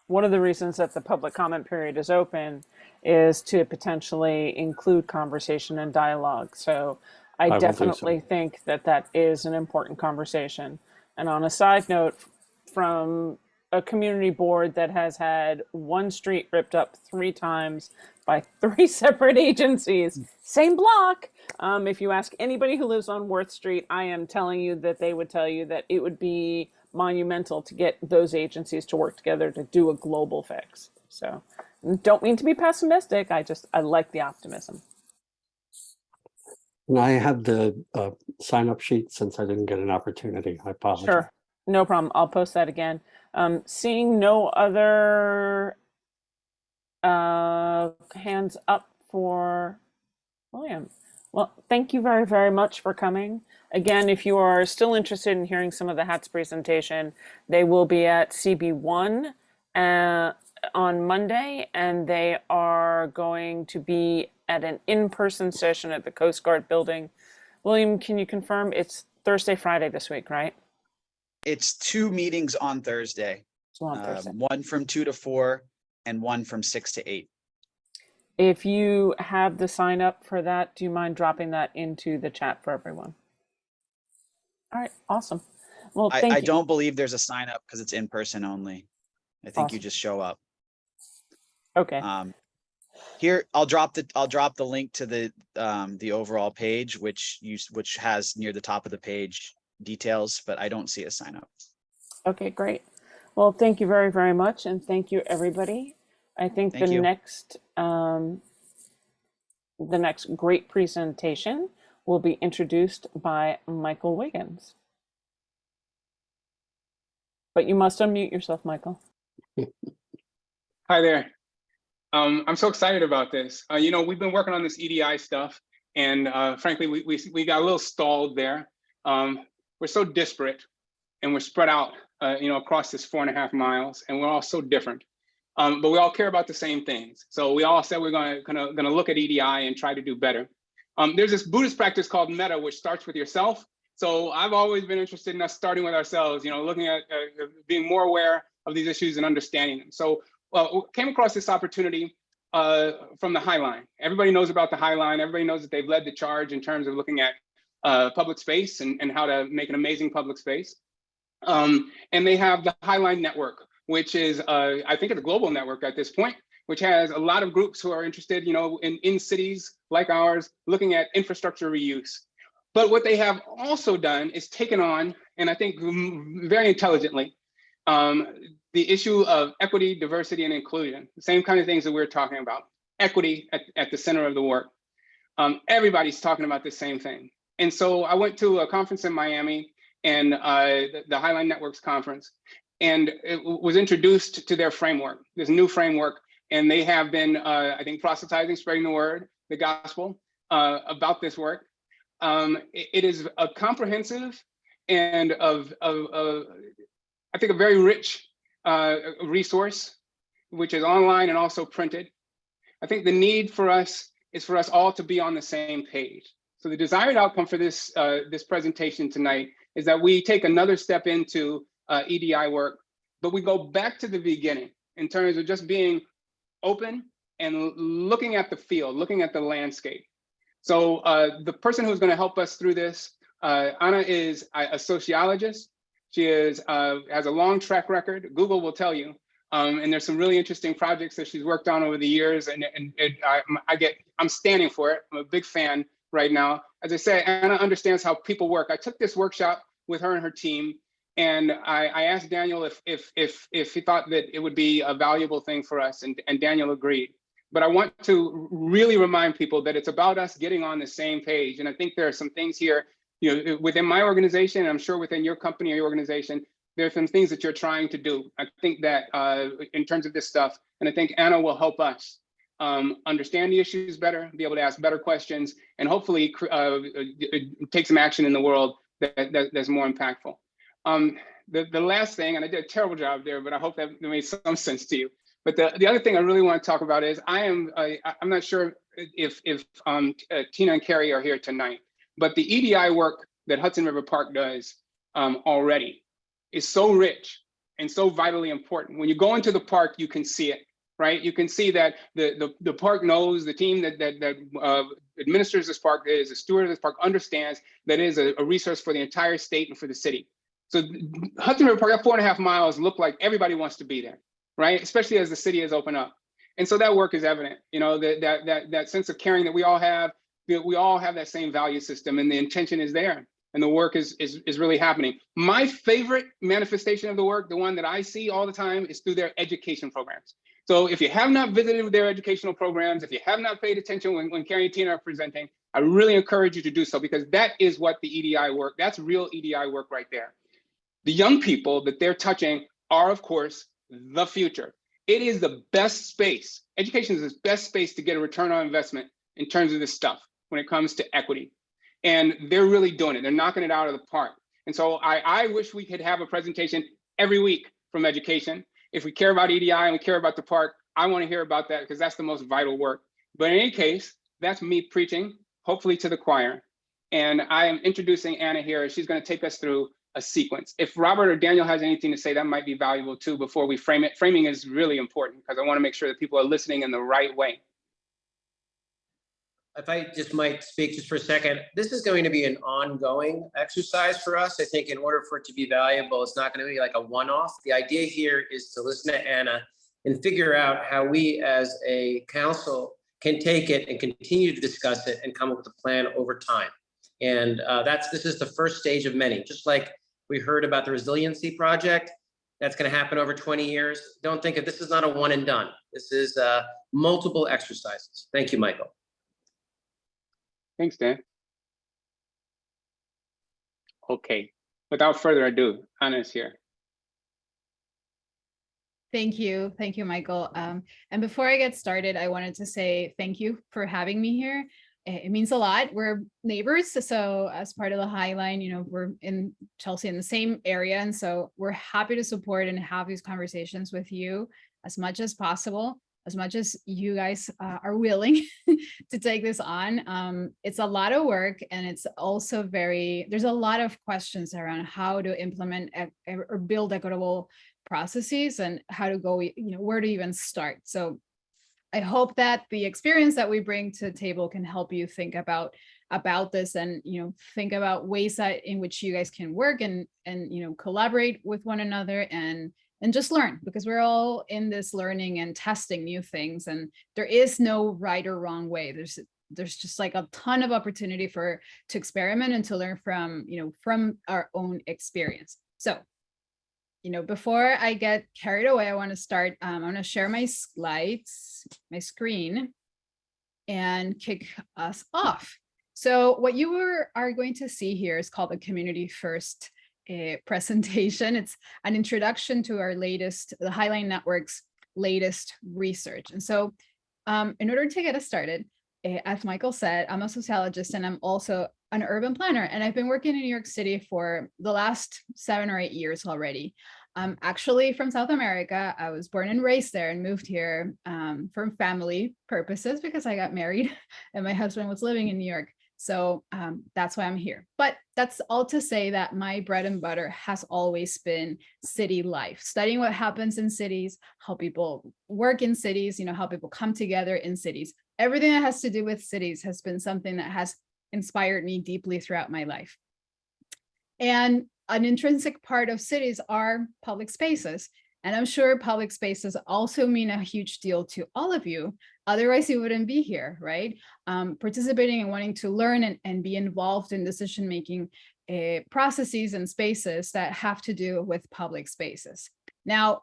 one of the reasons that the public comment period is open is to potentially include conversation and dialogue. So I definitely think that that is an important conversation. And on a side note, from a community board that has had one street ripped up 3 times by 3 separate agencies, same block. If you ask anybody who lives on Worth Street, I am telling you that they would tell you that it would be monumental to get those agencies to work together to do a global fix. So don't mean to be pessimistic. I like the optimism. And I have the sign up sheet since I didn't get an opportunity. I apologize. Sure, no problem. I'll post that again. Seeing no other hands up for William. Well, thank you very, very much for coming. Again, if you are still interested in hearing some of the HATS presentation, they will be at CB1 on Monday, and they are going to be at an in-person session at the Coast Guard building. William, can you confirm it's Thursday, Friday this week, right? It's 2 meetings on Thursday. So on Thursday. One from 2 to 4 and one from 6 to 8. If you have the sign up for that, do you mind dropping that into the chat for everyone? All right, awesome. Well, thank you. I don't believe there's a sign up because it's in person only. I think you Awesome. just show up. Okay. Here, I'll drop the link to the overall page, which has near the top of the page details, but I don't see a sign up. Okay, great. Well, thank you very, very much, and thank you, everybody. I think Thank you. the next great presentation will be introduced by Michael Wiggins. But you must unmute yourself, Michael. Hi there. I'm so excited about this. You know, we've been working on this EDI stuff, and frankly, we got a little stalled there. We're so disparate, and we're spread out, you know, across this 4.5 miles, and we're all so different. But we all care about the same things. So we all said we're gonna look at EDI and try to do better. There's this Buddhist practice called metta, which starts with yourself. So I've always been interested in us starting with ourselves, you know, looking at being more aware of these issues and understanding them. So came across this opportunity from the High Line. Everybody knows about the High Line. Everybody knows that they've led the charge in terms of looking at public space and how to make an amazing public space. And they have the High Line Network, which is, I think it's a global network at this point, which has a lot of groups who are interested, you know, in cities like ours, looking at infrastructure reuse. But what they have also done is taken on, and I think very intelligently, the issue of equity, diversity, and inclusion, the same kind of things that we're talking about. Equity at the center of the work. Everybody's talking about the same thing. And so I went to a conference in Miami, and the High Line Networks conference, and it was introduced to their framework, this new framework. And they have been, I think, proselytizing, spreading the word, the gospel about this work. It is a comprehensive and I think a very rich resource, which is online and also printed. I think the need for us is for us all to be on the same page. So the desired outcome for this this presentation tonight is that we take another step into EDI work, but we go back to the beginning in terms of just being open and looking at the field, looking at the landscape. So the person who's going to help us through this, Anna is a sociologist. She has a long track record. Google will tell you. And there's some really interesting projects that she's worked on over the years, and I'm standing for it. I'm a big fan right now. As I say, Anna understands how people work. I took this workshop with her and her team, and I asked Daniel if he thought that it would be a valuable thing for us, and Daniel agreed. But I want to really remind people that it's about us getting on the same page. And I think there are some things here, you know, within my organization, and I'm sure within your company or your organization, there are some things that you're trying to do. I think that in terms of this stuff, and I think Anna will help us understand the issues better, be able to ask better questions, and hopefully take some action in the world that's more impactful. The last thing, and I did a terrible job there, but I hope that made some sense to you. But the other thing I really want to talk about is I'm not sure if Tina and Carrie are here tonight, but the EDI work that Hudson River Park does already is so rich and so vitally important. When you go into the park, you can see it, right? You can see that the park knows, the team that administers this park, is a steward of this park, understands that it is a resource for the entire state and for the city. So Hudson River Park, that 4.5 miles look like everybody wants to be there, right? Especially as the city has opened up. And so that work is evident, you know, that sense of caring that we all have that same value system, and the intention is there. and the work is really happening. My favorite manifestation of the work, the one that I see all the time, is through their education programs. So if you have not visited their educational programs, if you have not paid attention when Carrie and Tina are presenting, I really encourage you to do so, because that is what the EDI work, that's real EDI work right there. The young people that they're touching are, of course, the future. It is the best space. Education is the best space to get a return on investment in terms of this stuff when it comes to equity. And they're really doing it. They're knocking it out of the park. And so I wish we could have a presentation every week from education. If we care about EDI and we care about the park, I want to hear about that, because that's the most vital work. But in any case, that's me preaching, hopefully to the choir. And I am introducing Anna here. She's going to take us through a sequence. If Robert or Daniel has anything to say, that might be valuable too before we frame it. Framing is really important, because I want to make sure that people are listening in the right way. If I just might speak just for a second, this is going to be an ongoing exercise for us. I think in order for it to be valuable, it's not going to be like a one-off. The idea here is to listen to Anna and figure out how we as a council can take it and continue to discuss it and come up with a plan over time. And this is the first stage of many. Just like we heard about the resiliency project, that's going to happen over 20 years. Don't think of this is not a one and done. This is multiple exercises. Thank you, Michael. Thanks, Dan. Okay, without further ado, Anna's here. Thank you, Michael. And before I get started, I wanted to say thank you for having me here. It means a lot. We're neighbors, so as part of the High Line, we're in Chelsea in the same area, and so we're happy to support and have these conversations with you as much as possible, as much as you guys are willing to take this on. It's a lot of work, and it's also there's a lot of questions around how to implement or build equitable processes and how to go, where to even start. So I hope that the experience that we bring to the table can help you think about this, and think about ways in which you guys can work and collaborate with one another and just learn, because we're all in this learning and testing new things, and there is no right or wrong way. There's just like a ton of opportunity to experiment and to learn from our own experience. So before I get carried away, I want to start. I'm going to share my slides, my screen, and kick us off. So what you are going to see here is called the Community First presentation. It's an introduction to the High Line Network's latest research. And so in order to get us started, as Michael said, I'm a sociologist and I'm also an urban planner, and I've been working in New York City for the last 7 or 8 years already. I'm actually from South America. I was born and raised there and moved here for family purposes because I got married and my husband was living in New York. So that's why I'm here. But that's all to say that my bread and butter has always been city life, studying what happens in cities, how people work in cities, how people come together in cities. Everything that has to do with cities has been something that has inspired me deeply throughout my life. And an intrinsic part of cities are public spaces. And I'm sure public spaces also mean a huge deal to all of you. Otherwise, you wouldn't be here, right? Participating and wanting to learn and be involved in decision-making processes and spaces that have to do with public spaces. Now,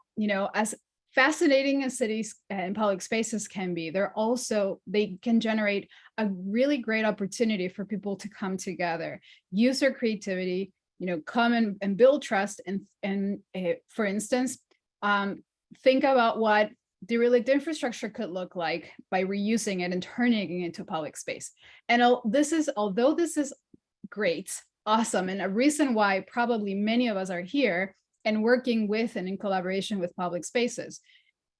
as fascinating as cities and public spaces can be, they can generate a really great opportunity for people to come together, use their creativity, come and build trust, and for instance, think about what derelict infrastructure could look like by reusing it and turning it into public space. And although this is great, awesome, and a reason why probably many of us are here and working with and in collaboration with public spaces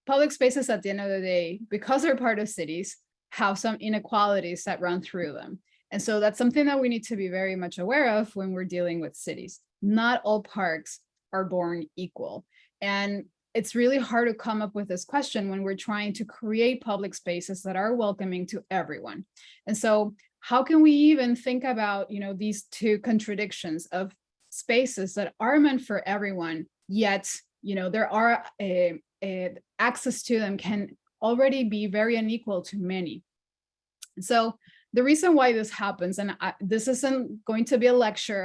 at the end of the day, because they're part of cities, have some inequalities that run through them. And so that's something that we need to be very much aware of when we're dealing with cities. Not all parks are born equal. And it's really hard to come up with this question when we're trying to create public spaces that are welcoming to everyone. And so how can we even think about, these two contradictions of spaces that are meant for everyone, yet, there are access to them can already be very unequal to many. So the reason why this happens, and this isn't going to be a lecture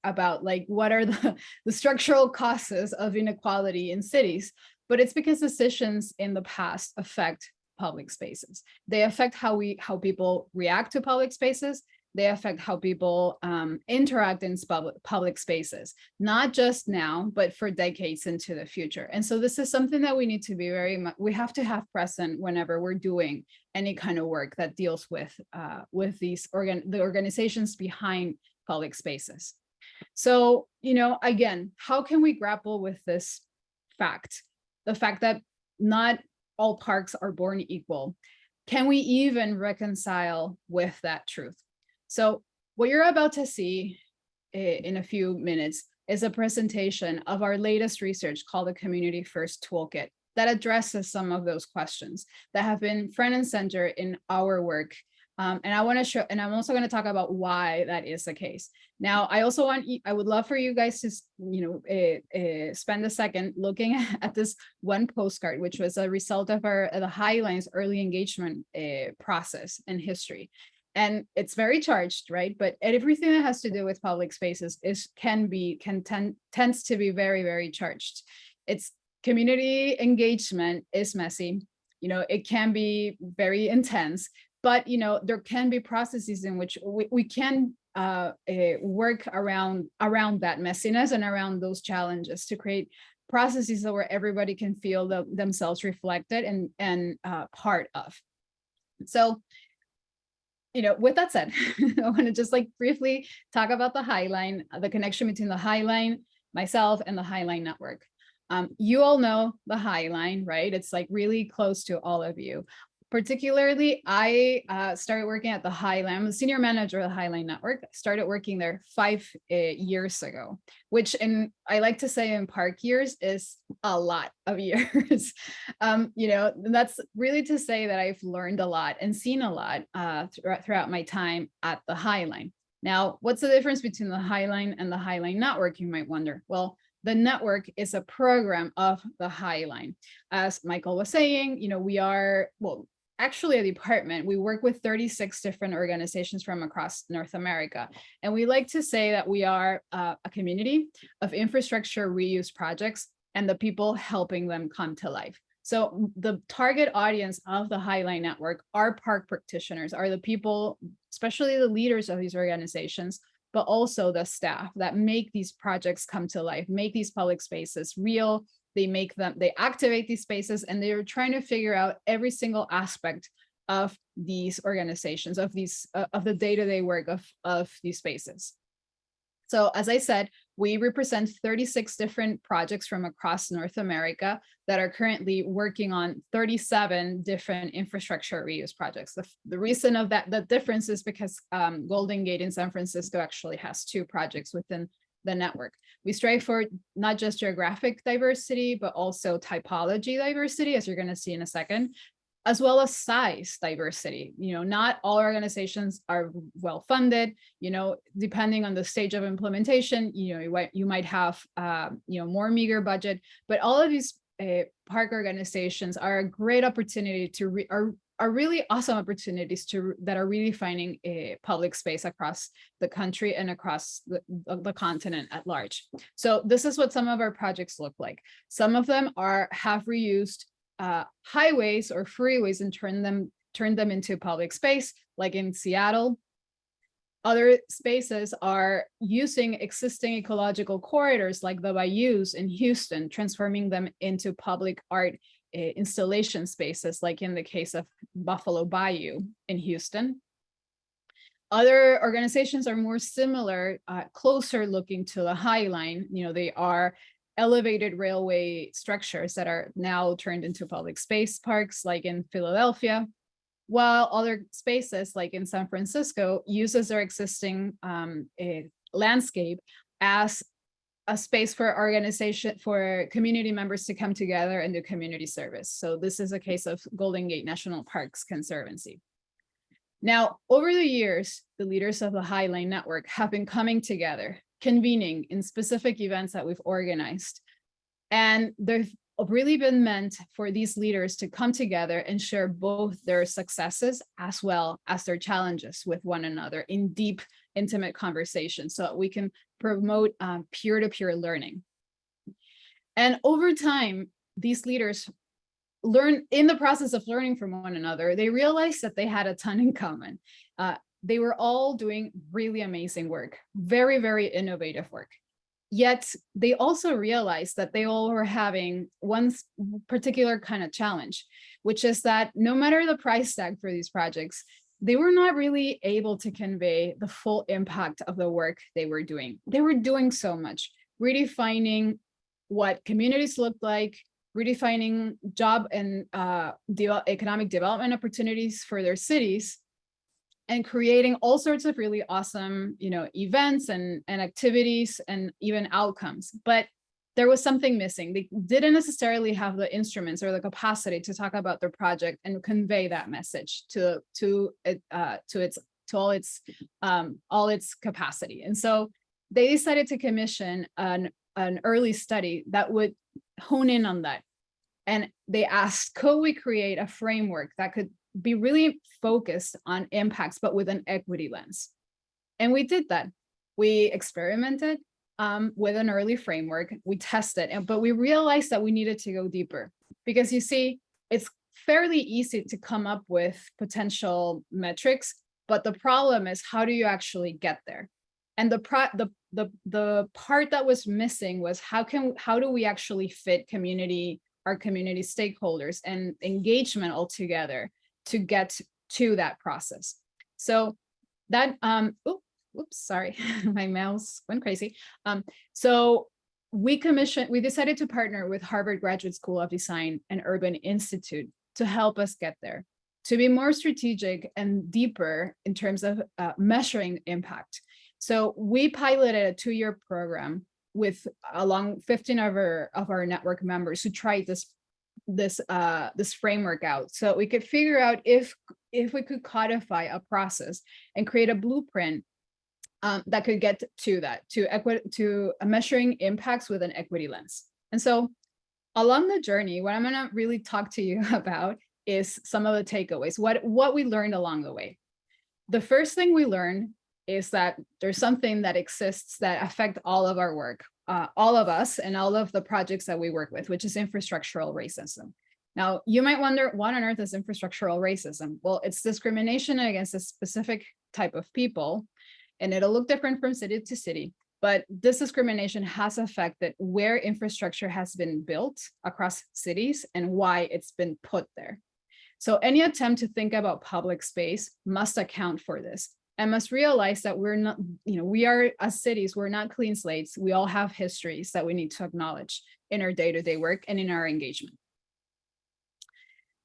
about like what are the structural causes of inequality in cities, but it's because decisions in the past affect public spaces. They affect how people react to public spaces. They affect how people interact in public spaces, not just now, but for decades into the future. And so this is something that we need to be we have to have present whenever we're doing any kind of work that deals with these the organizations behind public spaces. So, you know, again, how can we grapple with this fact? The fact that not all parks are born equal. Can we even reconcile with that truth? So what you're about to see in a few minutes is a presentation of our latest research called the Community First Toolkit that addresses some of those questions that have been front and center in our work. And I want to show, and I'm also going to talk about why that is the case. Now, I would love for you guys to, you know, spend a second looking at this one postcard, which was a result of the Highlines early engagement process and history. And it's very charged, right? But everything that has to do with public spaces tends to be very, very charged. It's community engagement is messy. You know, it can be very intense, but, you know, there can be processes in which we can work around that messiness and around those challenges to create processes where everybody can feel themselves reflected and part of. So, you know, with that said, I want to just like briefly talk about the Highline, the connection between the Highline, myself, and the Highline network. You all know the Highline, right? It's like really close to all of you. Particularly, I started working at the Highline. I'm the senior manager of the Highline network. I started working there 5 years ago, which I like to say in park years is a lot of years. You know, that's really to say that I've learned a lot and seen a lot throughout my time at the Highline. Now, what's the difference between the Highline and the Highline network, you might wonder? Well, the network is a program of the Highline. As Michael was saying, you know, we are, well, actually a department. We work with 36 different organizations from across North America. And we like to say that we are a community of infrastructure reuse projects and the people helping them come to life. So the target audience of the Highline network are park practitioners, are the people, especially the leaders of these organizations, but also the staff that make these projects come to life, make these public spaces real. They activate these spaces, and they're trying to figure out every single aspect of these organizations, of the day-to-day work of these spaces. So as I said, we represent 36 different projects from across North America that are currently working on 37 different infrastructure reuse projects. The reason of that, the difference is because Golden Gate in San Francisco actually has 2 projects within the network. We strive for not just geographic diversity, but also typology diversity, as you're going to see in a second, as well as size diversity. You know, not all organizations are well funded, you know, depending on the stage of implementation, you know, you might have, you know, more meager budget, but all of these park organizations are a great opportunity to are really awesome opportunities that are really finding a public space across the country and across the continent at large. So this is what some of our projects look like. Some of them have reused highways or freeways and turned them into public space, like in Seattle. Other spaces are using existing ecological corridors like the bayous in Houston, transforming them into public art installation spaces, like in the case of Buffalo Bayou in Houston. Other organizations are more similar, closer looking to the Highline. You know, they are elevated railway structures that are now turned into public space parks, like in Philadelphia, while other spaces, like in San Francisco, uses their existing landscape as a space for community members to come together and do community service. So this is a case of Golden Gate National Parks Conservancy. Now, over the years, the leaders of the Highline network have been coming together, convening in specific events that we've organized. And really been meant for these leaders to come together and share both their successes as well as their challenges with one another in deep, intimate conversations so that we can promote peer-to-peer learning. And over time, these leaders learn in the process of learning from one another, they realized that they had a ton in common. They were all doing really amazing work, very, very innovative work. Yet they also realized that they all were having one particular kind of challenge, which is that no matter the price tag for these projects, they were not really able to convey the full impact of the work they were doing. They were doing so much, redefining what communities looked like, redefining job and economic development opportunities for their cities, and creating all sorts of really awesome, events and activities and even outcomes. But there was something missing. They didn't necessarily have the instruments or the capacity to talk about their project and convey that message to all its capacity. And so they decided to commission an early study that would hone in on that. And they asked, could we create a framework that could be really focused on impacts, but with an equity lens? And we did that. We experimented with an early framework. We tested, but we realized that we needed to go deeper, because you see, it's fairly easy to come up with potential metrics, but the problem is, how do you actually get there? And the part that was missing was how do we actually fit our community stakeholders and engagement all together to get to that process. So that, oops, sorry, my mouse went crazy. So we decided to partner with Harvard Graduate School of Design and Urban Institute to help us get there, to be more strategic and deeper in terms of measuring impact. So we piloted a 2-year program with along 15 of our network members who tried this framework out, so we could figure out if we could codify a process and create a blueprint that could get to that, to measuring impacts with an equity lens. And so along the journey, what I'm going to really talk to you about is some of the takeaways, what we learned along the way. The first thing we learned is that there's something that exists that affect all of our work, all of us and all of the projects that we work with, which is infrastructural racism. Now, you might wonder, what on earth is infrastructural racism? Well, it's discrimination against a specific type of people, and it'll look different from city to city. But this discrimination has affected where infrastructure has been built across cities and why it's been put there. So any attempt to think about public space must account for this and must realize that we're not, we are, as cities, we're not clean slates. We all have histories that we need to acknowledge in our day-to-day work and in our engagement.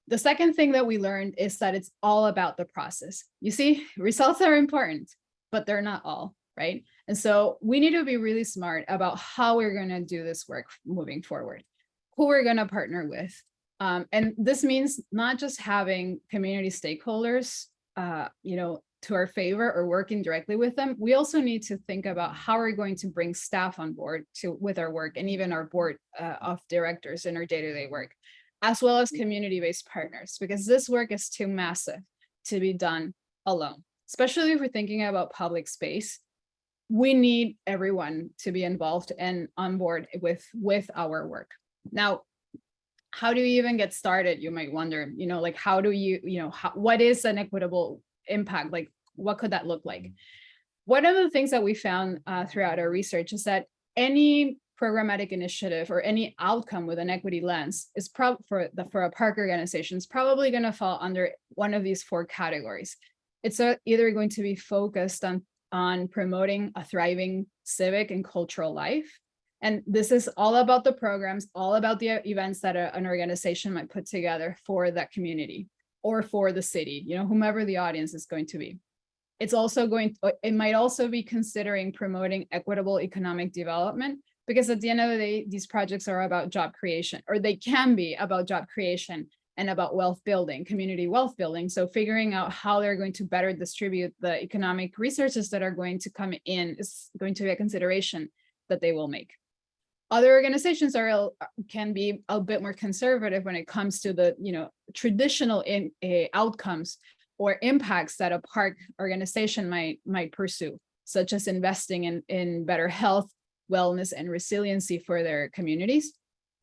The second thing that we learned is that it's all about the process. You see, results are important, but they're not all, right? And so we need to be really smart about how we're going to do this work moving forward, who we're going to partner with. And this means not just having community stakeholders, to our favor or working directly with them. We also need to think about how we're going to bring staff on board with our work, and even our board of directors in our day-to-day work, as well as community-based partners, because this work is too massive to be done alone. Especially if we're thinking about public space, we need everyone to be involved and on board with our work. Now, how do you even get started? You might wonder, how do you, what is an equitable impact? Like, what could that look like? One of the things that we found throughout our research is that any programmatic initiative or any outcome with an equity lens is for a park organization is probably going to fall under one of these 4 categories. It's either going to be focused on promoting a thriving civic and cultural life. And this is all about the programs, all about the events that an organization might put together for that community or for the city, whomever the audience is going to be. It might also be considering promoting equitable economic development, because at the end of the day, these projects are about job creation, or they can be about job creation and about wealth building, community wealth building. So figuring out how they're going to better distribute the economic resources that are going to come in is going to be a consideration that they will make. Other organizations can be a bit more conservative when it comes to the traditional outcomes or impacts that a park organization might pursue, such as investing in better health, wellness, and resiliency for their communities.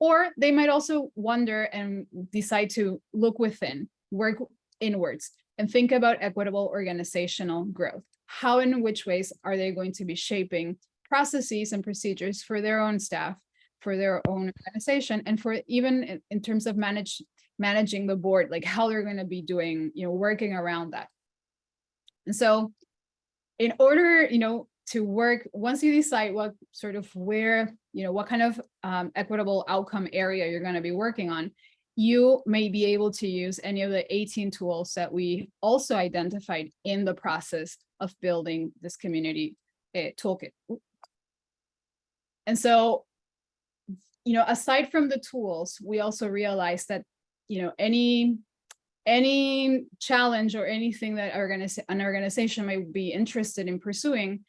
Or they might also wonder and decide to look within, work inwards, and think about equitable organizational growth. How and in which ways are they going to be shaping processes and procedures for their own staff, for their own organization, and for even in terms of managing the board, like how they're going to be doing, working around that. And so in order, to work, once you decide what sort of what kind of equitable outcome area you're going to be working on, you may be able to use any of the 18 tools that we also identified in the process of building this community toolkit. And so, aside from the tools, we also realized that, any challenge or anything that an organization might be interested in pursuing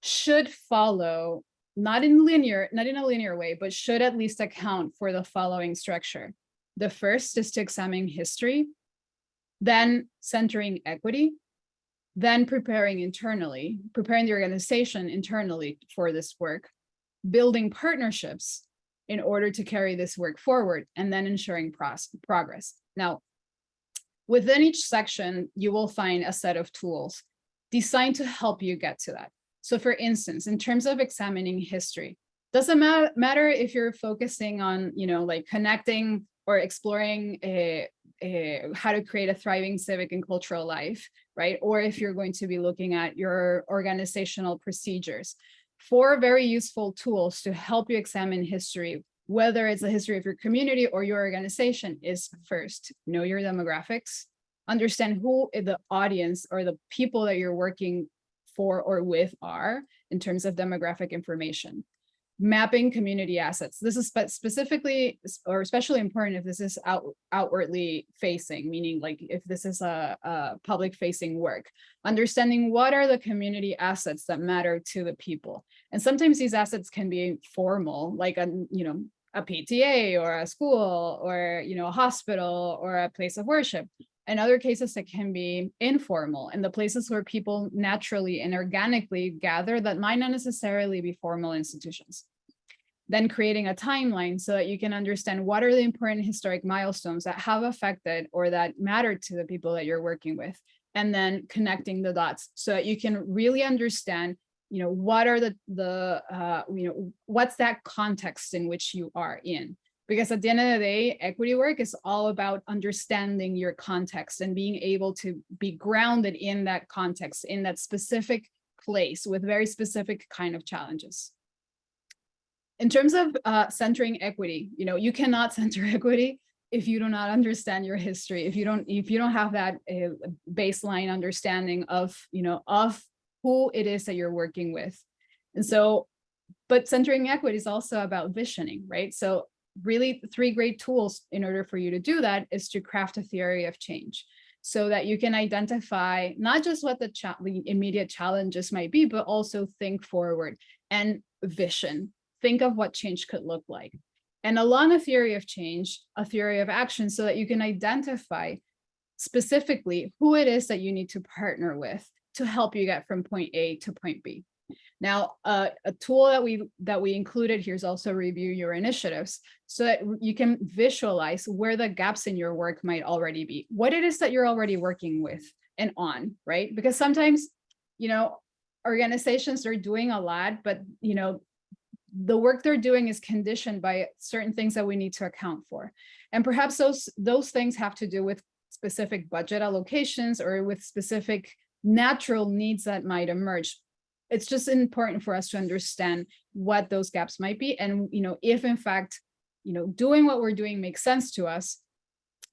should follow, not in a linear way, but should at least account for the following structure. The first is to examine history, then centering equity, then preparing the organization internally for this work, building partnerships in order to carry this work forward, and then ensuring progress. Now, within each section, you will find a set of tools designed to help you get to that. So for instance, in terms of examining history, doesn't matter if you're focusing on, like connecting or exploring how to create a thriving civic and cultural life, right? Or if you're going to be looking at your organizational procedures. 4 very useful tools to help you examine history, whether it's the history of your community or your organization, is first, know your demographics, understand who the audience or the people that you're working for or with are in terms of demographic information. Mapping community assets. This is specifically or especially important if this is outwardly facing, meaning like if this is a public facing work. Understanding what are the community assets that matter to the people. And sometimes these assets can be formal, like a PTA or a school or a hospital or a place of worship. In other cases, it can be informal, and the places where people naturally and organically gather that might not necessarily be formal institutions. Then creating a timeline so that you can understand what are the important historic milestones that have affected or that matter to the people that you're working with, and then connecting the dots so that you can really understand, what are what's that context in which you are in. Because at the end of the day, equity work is all about understanding your context and being able to be grounded in that context, in that specific place with very specific kind of challenges. In terms of centering equity, you cannot center equity if you do not understand your history, if you don't have that baseline understanding of who it is that you're working with. And so, but centering equity is also about visioning, right? So really 3 great tools in order for you to do that is to craft a theory of change so that you can identify not just what the immediate challenges might be, but also think forward and vision. Think of what change could look like. And along a theory of change, a theory of action, so that you can identify specifically who it is that you need to partner with to help you get from point A to point B. Now, a tool that we included here is also review your initiatives so that you can visualize where the gaps in your work might already be, what it is that you're already working with and on, right? Because sometimes, organizations are doing a lot, but, the work they're doing is conditioned by certain things that we need to account for. And perhaps those things have to do with specific budget allocations or with specific natural needs that might emerge. It's just important for us to understand what those gaps might be. And, if in fact, doing what we're doing makes sense to us,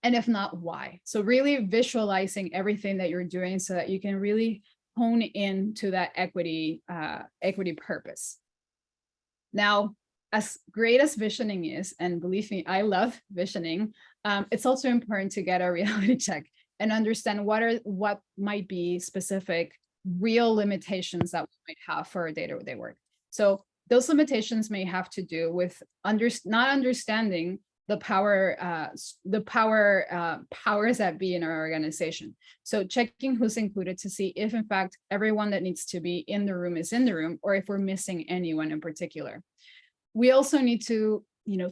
and if not, why? So really visualizing everything that you're doing so that you can really hone in to that equity purpose. Now, as great as visioning is, and believe me, I love visioning, it's also important to get a reality check and understand what might be specific real limitations that we might have for our day-to-day work. So those limitations may have to do with not understanding the powers that be in our organization. So checking who's included to see if in fact everyone that needs to be in the room is in the room, or if we're missing anyone in particular. We also need to,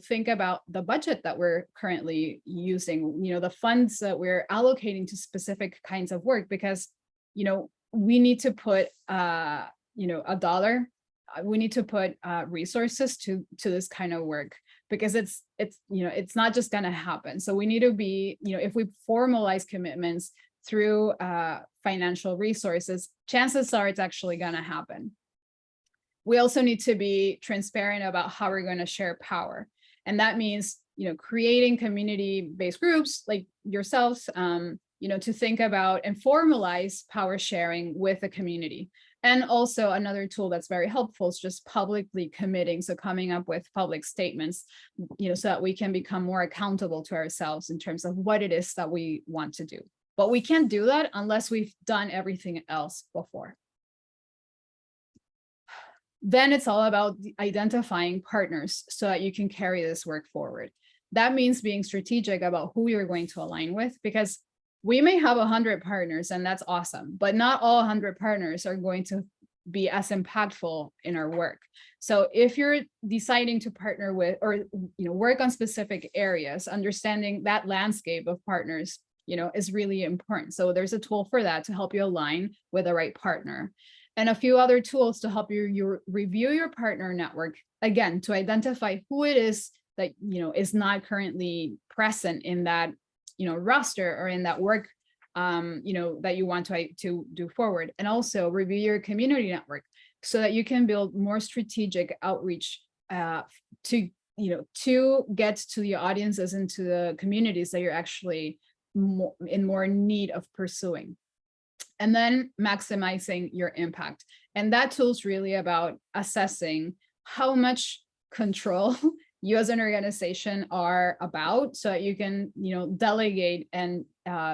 think about the budget that we're currently using, the funds that we're allocating to specific kinds of work, because, we need to put, a dollar, we need to put resources to this kind of work, because it's not just going to happen. So we need to be, if we formalize commitments through financial resources, chances are it's actually going to happen. We also need to be transparent about how we're going to share power. And that means, creating community-based groups like yourselves, to think about and formalize power sharing with the community. And also another tool that's very helpful is just publicly committing. So coming up with public statements, so that we can become more accountable to ourselves in terms of what it is that we want to do. But we can't do that unless we've done everything else before. Then it's all about identifying partners so that you can carry this work forward. That means being strategic about who you're going to align with, because we may have 100 partners and that's awesome, but not all 100 partners are going to be as impactful in our work. So if you're deciding to partner with, or work on specific areas, understanding that landscape of partners, is really important. So there's a tool for that to help you align with the right partner. And a few other tools to help you review your partner network, again, to identify who it is that, is not currently present in that, roster or in that work, that you want to do forward. And also review your community network so that you can build more strategic outreach to get to the audiences and to the communities that you're actually in more need of pursuing. And then maximizing your impact. And that tool is really about assessing how much control you as an organization are about, so that you can, delegate and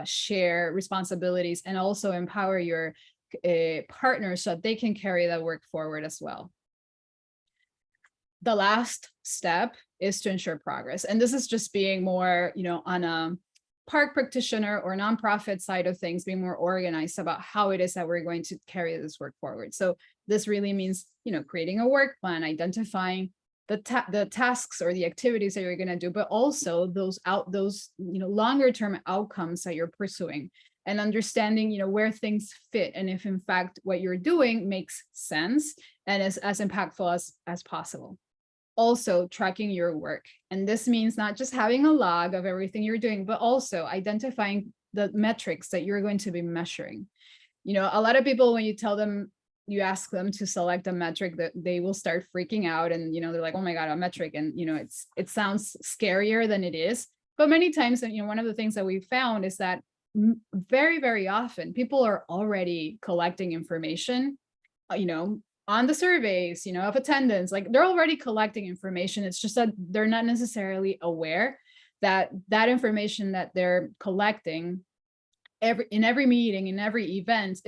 share responsibilities, and also empower your partners so that they can carry that work forward as well. The last step is to ensure progress. And this is just being more, on a park practitioner or nonprofit side of things, being more organized about how it is that we're going to carry this work forward. So this really means, creating a work plan, identifying the tasks or the activities that you're going to do, but also those longer term outcomes that you're pursuing, and understanding, where things fit, and if in fact what you're doing makes sense and is as impactful as possible. Also tracking your work. And this means not just having a log of everything you're doing, but also identifying the metrics that you're going to be measuring. A lot of people, when you ask them to select a metric, that they will start freaking out, and they're like, oh my God, a metric. And it sounds scarier than it is. But many times, and one of the things that we found is that very, very often people are already collecting information, on the surveys, of attendance, like they're already collecting information. It's just that they're not necessarily aware that that information that they're collecting in every meeting, in every event,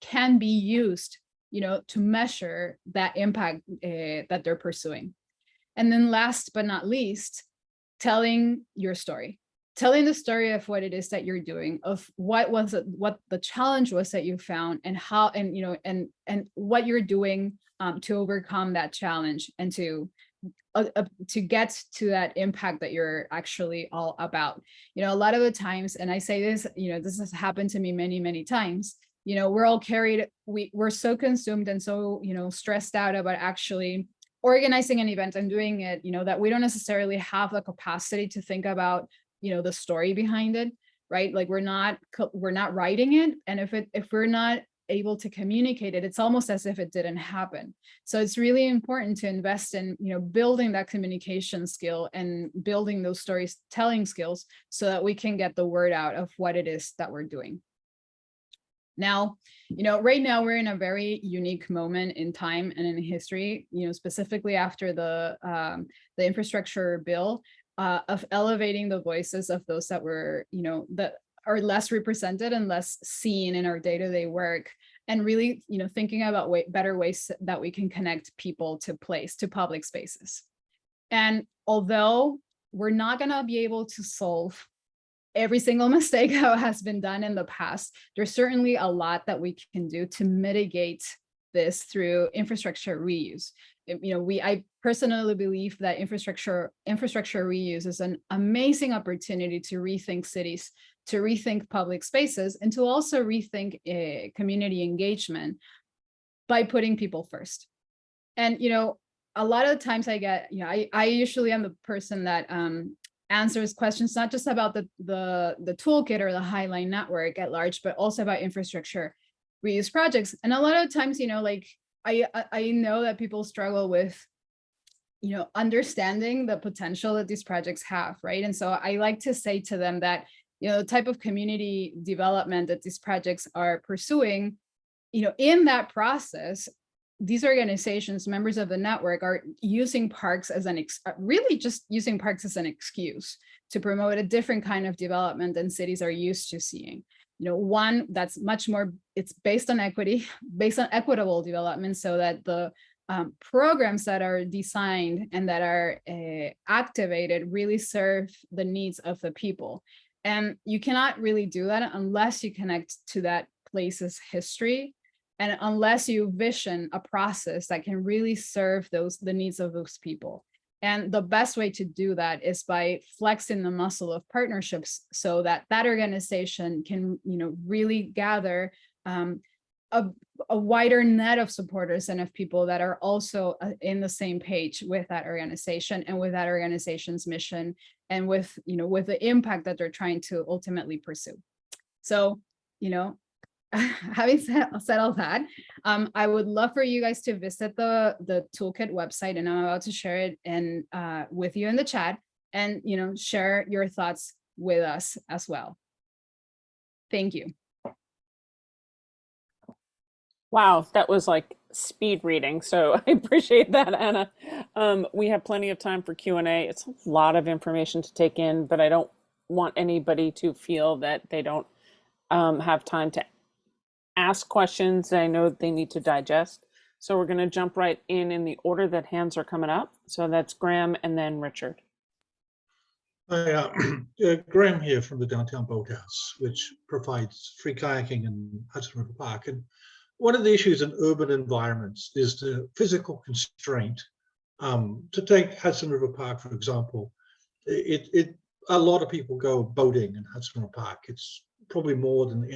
can be used, to measure that impact that they're pursuing. And then last but not least, telling your story. Telling the story of what it is that you're doing, of what the challenge was that you found, and how, and what you're doing to overcome that challenge, and to get to that impact that you're actually all about. A lot of the times, and I say this, this has happened to me many, many times, we're all carried, we're so consumed and so, stressed out about actually organizing an event and doing it, that we don't necessarily have the capacity to think about the story behind it, right? Like we're not writing it. And if we're not able to communicate it, it's almost as if it didn't happen. So it's really important to invest in, building that communication skill and building those storytelling skills so that we can get the word out of what it is that we're doing. Now, right now we're in a very unique moment in time and in history, specifically after the infrastructure bill, of elevating the voices of those that were, that are less represented and less seen in our day-to-day work, and really, thinking about better ways that we can connect people to public spaces. And although we're not going to be able to solve every single mistake that has been done in the past, there's certainly a lot that we can do to mitigate this through infrastructure reuse. I personally believe that infrastructure reuse is an amazing opportunity to rethink cities, to rethink public spaces, and to also rethink community engagement by putting people first. And a lot of times I get, I usually am the person that answers questions not just about the toolkit or the Highline network at large, but also about infrastructure reuse projects. And a lot of times, I know that people struggle with, understanding the potential that these projects have, right? And so I like to say to them that, the type of community development that these projects are pursuing, in that process, these organizations, members of the network, are using parks as really just using parks as an excuse to promote a different kind of development than cities are used to seeing. One that's much more, it's based on equity, based on equitable development, so that the programs that are designed and that are activated really serve the needs of the people. And you cannot really do that unless you connect to that place's history, and unless you vision a process that can really serve the needs of those people. And the best way to do that is by flexing the muscle of partnerships, so that organization can, really gather a wider net of supporters and of people that are also in the same page with that organization and with that organization's mission, and with the impact that they're trying to ultimately pursue. So, having said all that, I would love for you guys to visit the toolkit website, and I'm about to share it with you in the chat, and share your thoughts with us as well. Thank you. Wow, that was like speed reading. So I appreciate that, Anna. We have plenty of time for Q&A. It's a lot of information to take in, but I don't want anybody to feel that they don't have time to ask questions. I know they need to digest. So we're going to jump right in the order that hands are coming up. So that's Graham and then Richard. Hi, Graham here from the Downtown Boathouse, which provides free kayaking in Hudson River Park. And one of the issues in urban environments is the physical constraint. To take Hudson River Park, for example, a lot of people go boating in Hudson River Park. It's probably more than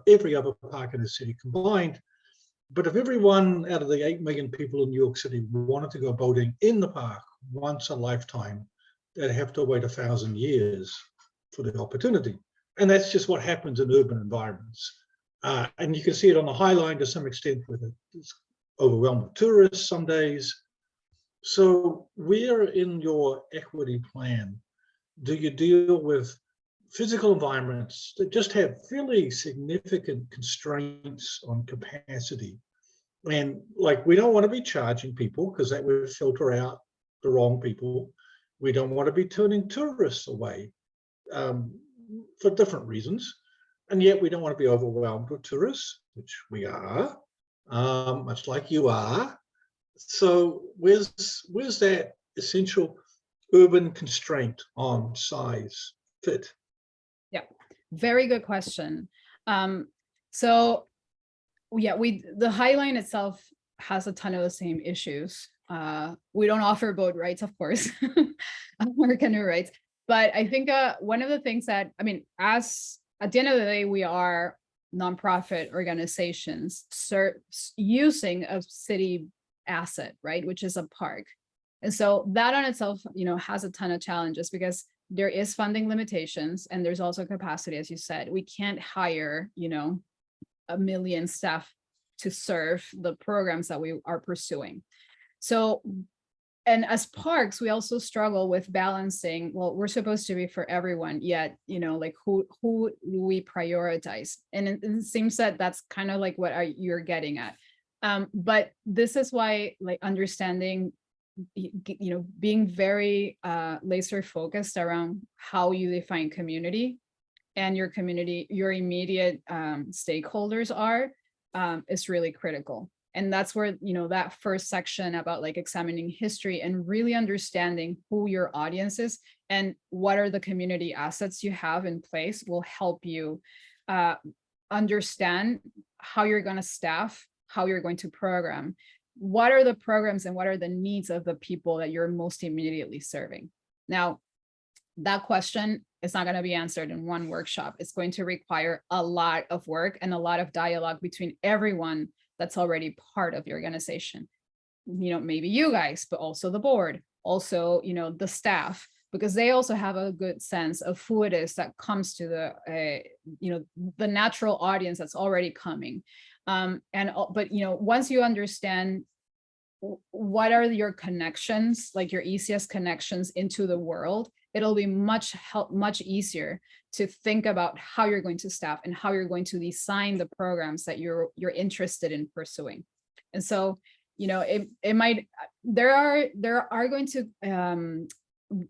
every other park in the city combined. But if everyone out of the 8 million people in New York City wanted to go boating in the park once a lifetime, they'd have to wait 1,000 years for the opportunity. And that's just what happens in urban environments. And you can see it on the High Line to some extent, with it's overwhelmed with tourists some days. So where in your equity plan do you deal with physical environments that just have fairly significant constraints on capacity? And like, we don't want to be charging people, because that would filter out the wrong people. We don't want to be turning tourists away for different reasons. And yet we don't want to be overwhelmed with tourists, which we are, much like you are. So where's that essential urban constraint on size fit? Yeah, very good question. So yeah, the High Line itself has a ton of the same issues. We don't offer boat rides, of course, or canoe rides. But I think one of the things that, at the end of the day, we are nonprofit organizations using a city asset, right, which is a park. And so that on itself, has a ton of challenges, because there is funding limitations, and there's also capacity, as you said. We can't hire, 1 million staff to serve the programs that we are pursuing. So, and as parks, we also struggle with balancing, well, we're supposed to be for everyone, yet, like who do we prioritize? And it seems that that's kind of like what you're getting at. But this is why, like, understanding, being very laser focused around how you define community, and your community, your immediate stakeholders is really critical. And that's where, you know, that first section about like examining history and really understanding who your audience is and what are the community assets you have in place will help you understand how you're going to staff, how you're going to program, what are the programs and what are the needs of the people that you're most immediately serving. Now, that question is not going to be answered in one workshop. It's going to require a lot of work and a lot of dialogue between everyone that's already part of your organization. You know, maybe you guys, but also the board, also, you know, the staff, because they also have a good sense of who it is that comes to the, you know, the natural audience that's already coming. But, you know, once you understand what are your connections, like your easiest connections into the world, it'll be much easier to think about how you're going to staff and how you're going to design the programs that you're interested in pursuing. And so, you know, there are going to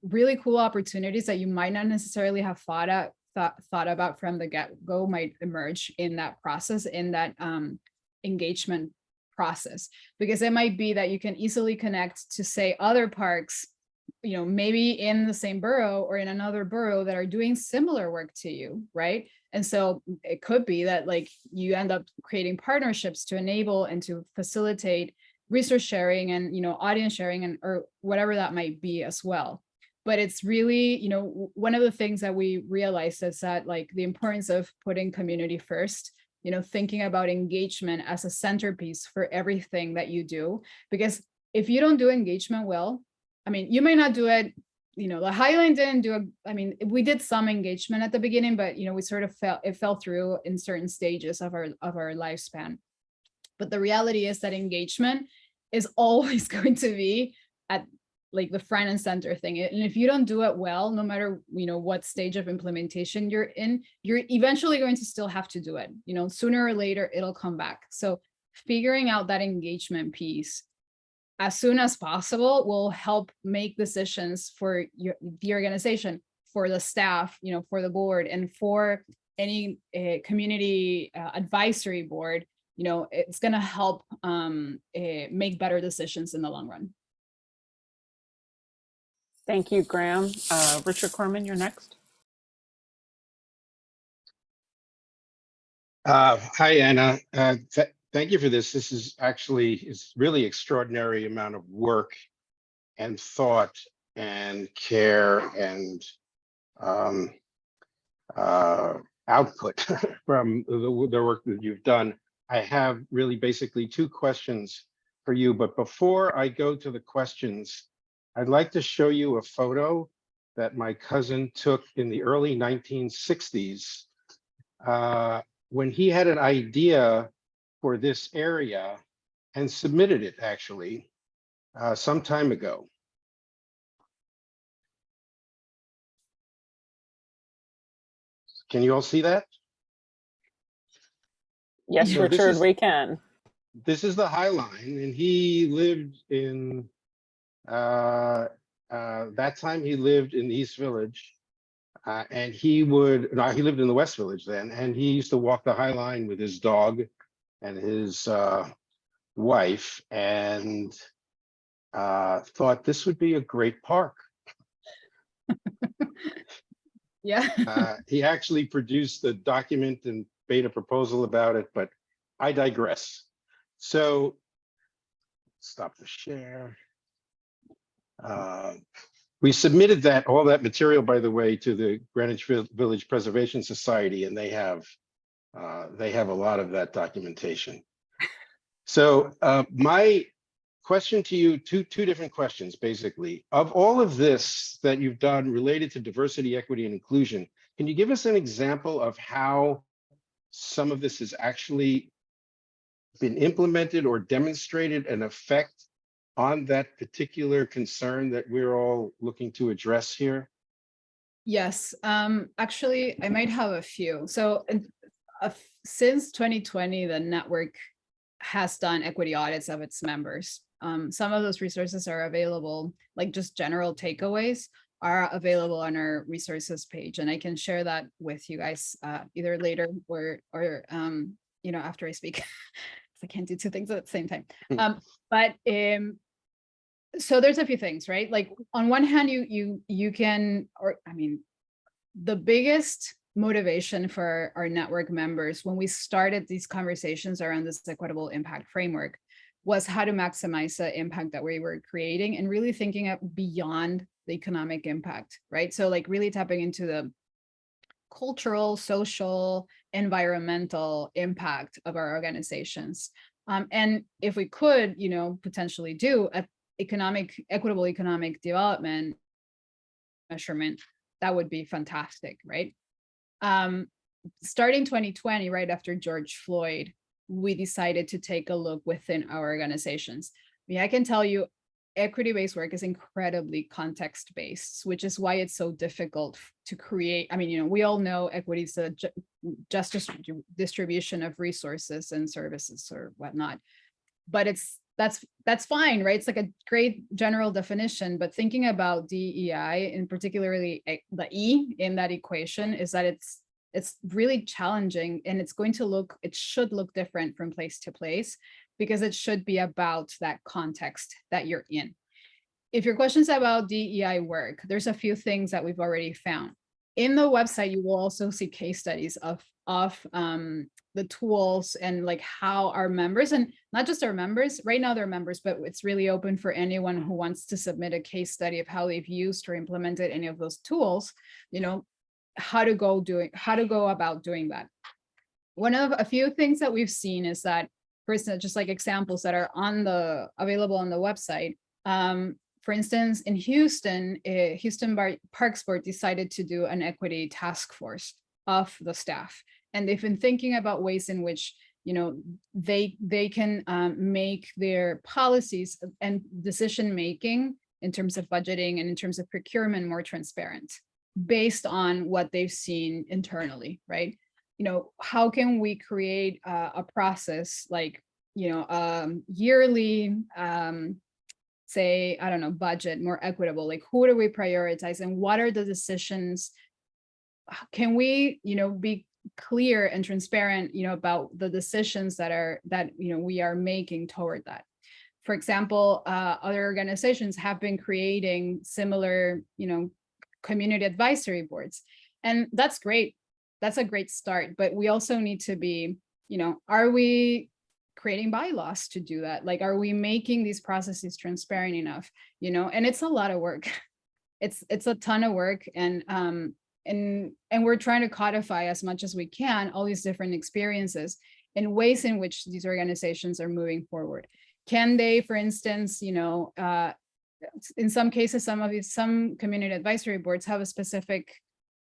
really cool opportunities that you might not necessarily have thought about from the get-go might emerge in that process, in that engagement process, because it might be that you can easily connect to, say, other parks, you know, maybe in the same borough or in another borough that are doing similar work to you, right? And so it could be that like you end up creating partnerships to enable and to facilitate resource sharing and, you know, audience sharing and or whatever that might be as well. But it's really, you know, one of the things that we realized is that like the importance of putting community first, you know, thinking about engagement as a centerpiece for everything that you do, because if you don't do engagement well, I mean, you may not do it, you know, the Highline didn't do it. I mean, we did some engagement at the beginning, but, you know, we sort of fell through in certain stages of our lifespan. But the reality is that engagement is always going to be at like the front and center thing. And if you don't do it well, no matter, you know, what stage of implementation you're in, you're eventually going to still have to do it. You know, sooner or later, it'll come back. So figuring out that engagement piece as soon as possible will help make decisions for the organization, for the staff, you know, for the board, and for any community advisory board. You know, it's going to help make better decisions in the long run. Thank you, Graham. Richard Corman, you're next. Hi, Anna. Thank you for this. This is actually is really extraordinary amount of work and thought and care and output from the work that you've done. I have really basically two questions for you, but before I go to the questions, I'd like to show you a photo that my cousin took in the early 1960s when he had an idea for this area and submitted it actually some time ago. Can you all see that? Yes, So Richard, we can. This is the High Line, and he lived in that time he lived in the East Village, and he lived in the West Village then, and he used to walk the High Line with his dog and his wife, and thought this would be a great park. Yeah. He actually produced the document and made a proposal about it, but I digress. So stop the share. We submitted all that material, by the way, to the Greenwich Village Preservation Society, and they have a lot of that documentation. So my question to you, two different questions, basically. Of all of this that you've done related to diversity, equity, and inclusion, can you give us an example of how some of this has actually been implemented or demonstrated an effect on that particular concern that we're all looking to address here? Yes, actually, I might have a few. So since 2020, the network has done equity audits of its members. Some of those resources are available, like just general takeaways are available on our resources page. And I can share that with you guys either later or after I speak. 'Cause I can't do two things at the same time. Hmm. So there's a few things, right? Like on one hand, you can, or I mean, the biggest motivation for our network members when we started these conversations around this equitable impact framework was how to maximize the impact that we were creating and really thinking of beyond the economic impact, right? So like really tapping into the cultural, social, environmental impact of our organizations. And if we could, potentially do a equitable economic development measurement, that would be fantastic, right? Starting 2020, right after George Floyd, we decided to take a look within our organizations. I mean, I can tell you, equity-based work is incredibly context-based, which is why it's so difficult to create. I mean, we all know equity is a just distribution of resources and services or whatnot, but that's fine, right? It's like a great general definition, but thinking about DEI and particularly the E in that equation is that it's really challenging, and it should look different from place to place, because it should be about that context that you're in. If your question is about DEI work, there's a few things that we've already found. In the website, you will also see case studies of the tools and like how our members, and not just our members, right now they're members, but it's really open for anyone who wants to submit a case study of how they've used or implemented any of those tools, how to go about doing that. One of a few things that we've seen is that, for instance, just like examples that are available on the website. For instance, in Houston, Parks Board decided to do an equity task force of the staff. And they've been thinking about ways in which, they can make their policies and decision-making in terms of budgeting and in terms of procurement more transparent based on what they've seen internally, right? How can we create a process like, yearly, say, I don't know, budget more equitable, like who do we prioritize and what are the decisions? Can we, be clear and transparent, about the decisions that we are making toward that? For example, other organizations have been creating similar, community advisory boards, and that's great. That's a great start, but we also need to be, are we creating bylaws to do that? Like, are we making these processes transparent enough? And it's a lot of work. It's a ton of work, and we're trying to codify as much as we can all these different experiences and ways in which these organizations are moving forward. Can they, for instance, in some cases, some community advisory boards have a specific,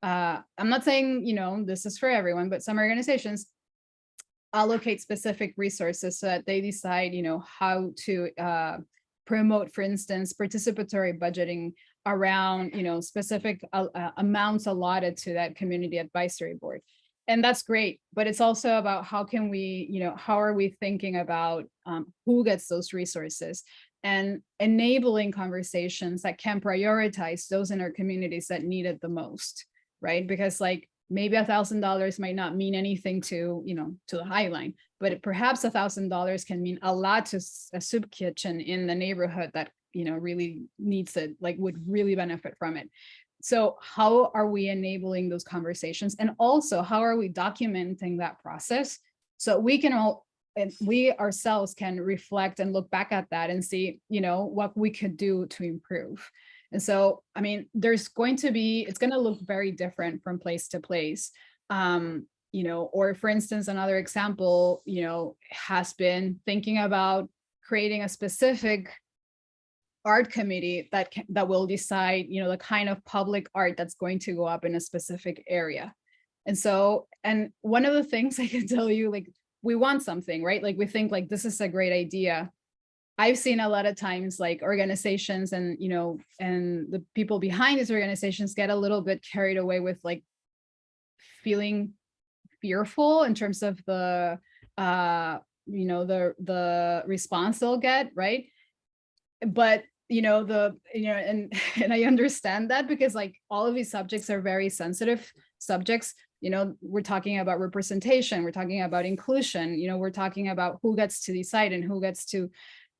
I'm not saying, this is for everyone, but some organizations allocate specific resources so that they decide, how to promote, for instance, participatory budgeting around, specific amounts allotted to that community advisory board. And that's great, but it's also about how can we, how are we thinking about who gets those resources and enabling conversations that can prioritize those in our communities that need it the most, right? Because like maybe $1,000 might not mean anything to, to the Highline, but perhaps $1,000 can mean a lot to a soup kitchen in the neighborhood that, really needs it, like would really benefit from it. So how are we enabling those conversations? And also, how are we documenting that process so we can and we ourselves can reflect and look back at that and see, what we could do to improve. And so, I mean, it's going to look very different from place to place. Or for instance, another example, has been thinking about creating a specific art committee that will decide, the kind of public art that's going to go up in a specific area. And so, and one of the things I can tell you, like, we want something, right? Like we think like, this is a great idea. I've seen a lot of times like organizations and, and the people behind these organizations get a little bit carried away with like feeling fearful in terms of the, the response they'll get, right? But and I understand that because like all of these subjects are very sensitive subjects, You know, we're talking about representation, we're talking about inclusion, you know, we're talking about who gets to decide and who gets to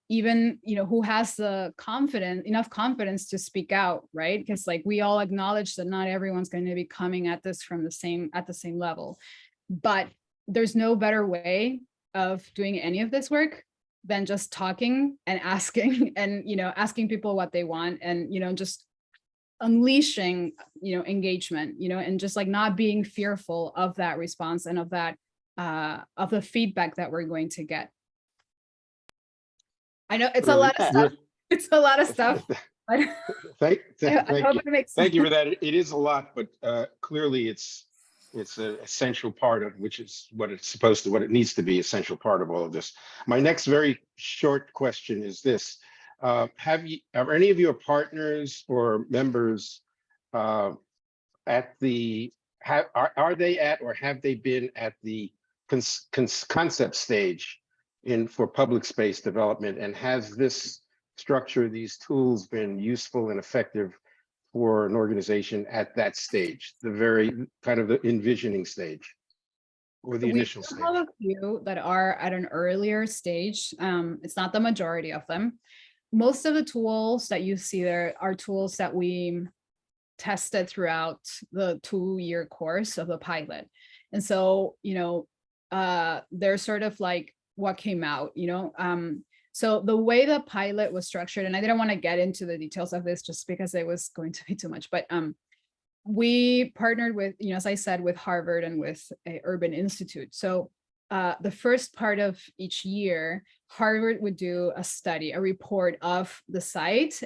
even, you know, who has the enough confidence to speak out, right? Because like we all acknowledge that not everyone's going to be coming at this from at the same level, but there's no better way of doing any of this work than just talking and asking and, you know, asking people what they want and, you know, just unleashing, you know, engagement, you know, and just like not being fearful of that response and of that, of the feedback that we're going to get. I know it's a lot of stuff. It's a lot of stuff. I Thank hope you. it makes Thank you sense. for that. It is a lot, but clearly it's an essential part of which is what it's supposed to, what it needs to be, essential part of all of this. My next very short question is this. Are any of your partners or members at the, are they at or have they been at the concept stage for public space development? And has this structure, these tools been useful and effective for an organization at that stage, the very kind of the envisioning stage or the initial stage? We have a few that are at an earlier stage. It's not the majority of them. Most of the tools that you see there are tools that we tested throughout the 2-year course of the pilot. And so, you know, they're sort of like what came out, you know. So the way the pilot was structured, and I didn't want to get into the details of this just because it was going to be too much, but we partnered with, you know, as I said, with Harvard and with Urban Institute. So the first part of each year, Harvard would do a study, a report of the site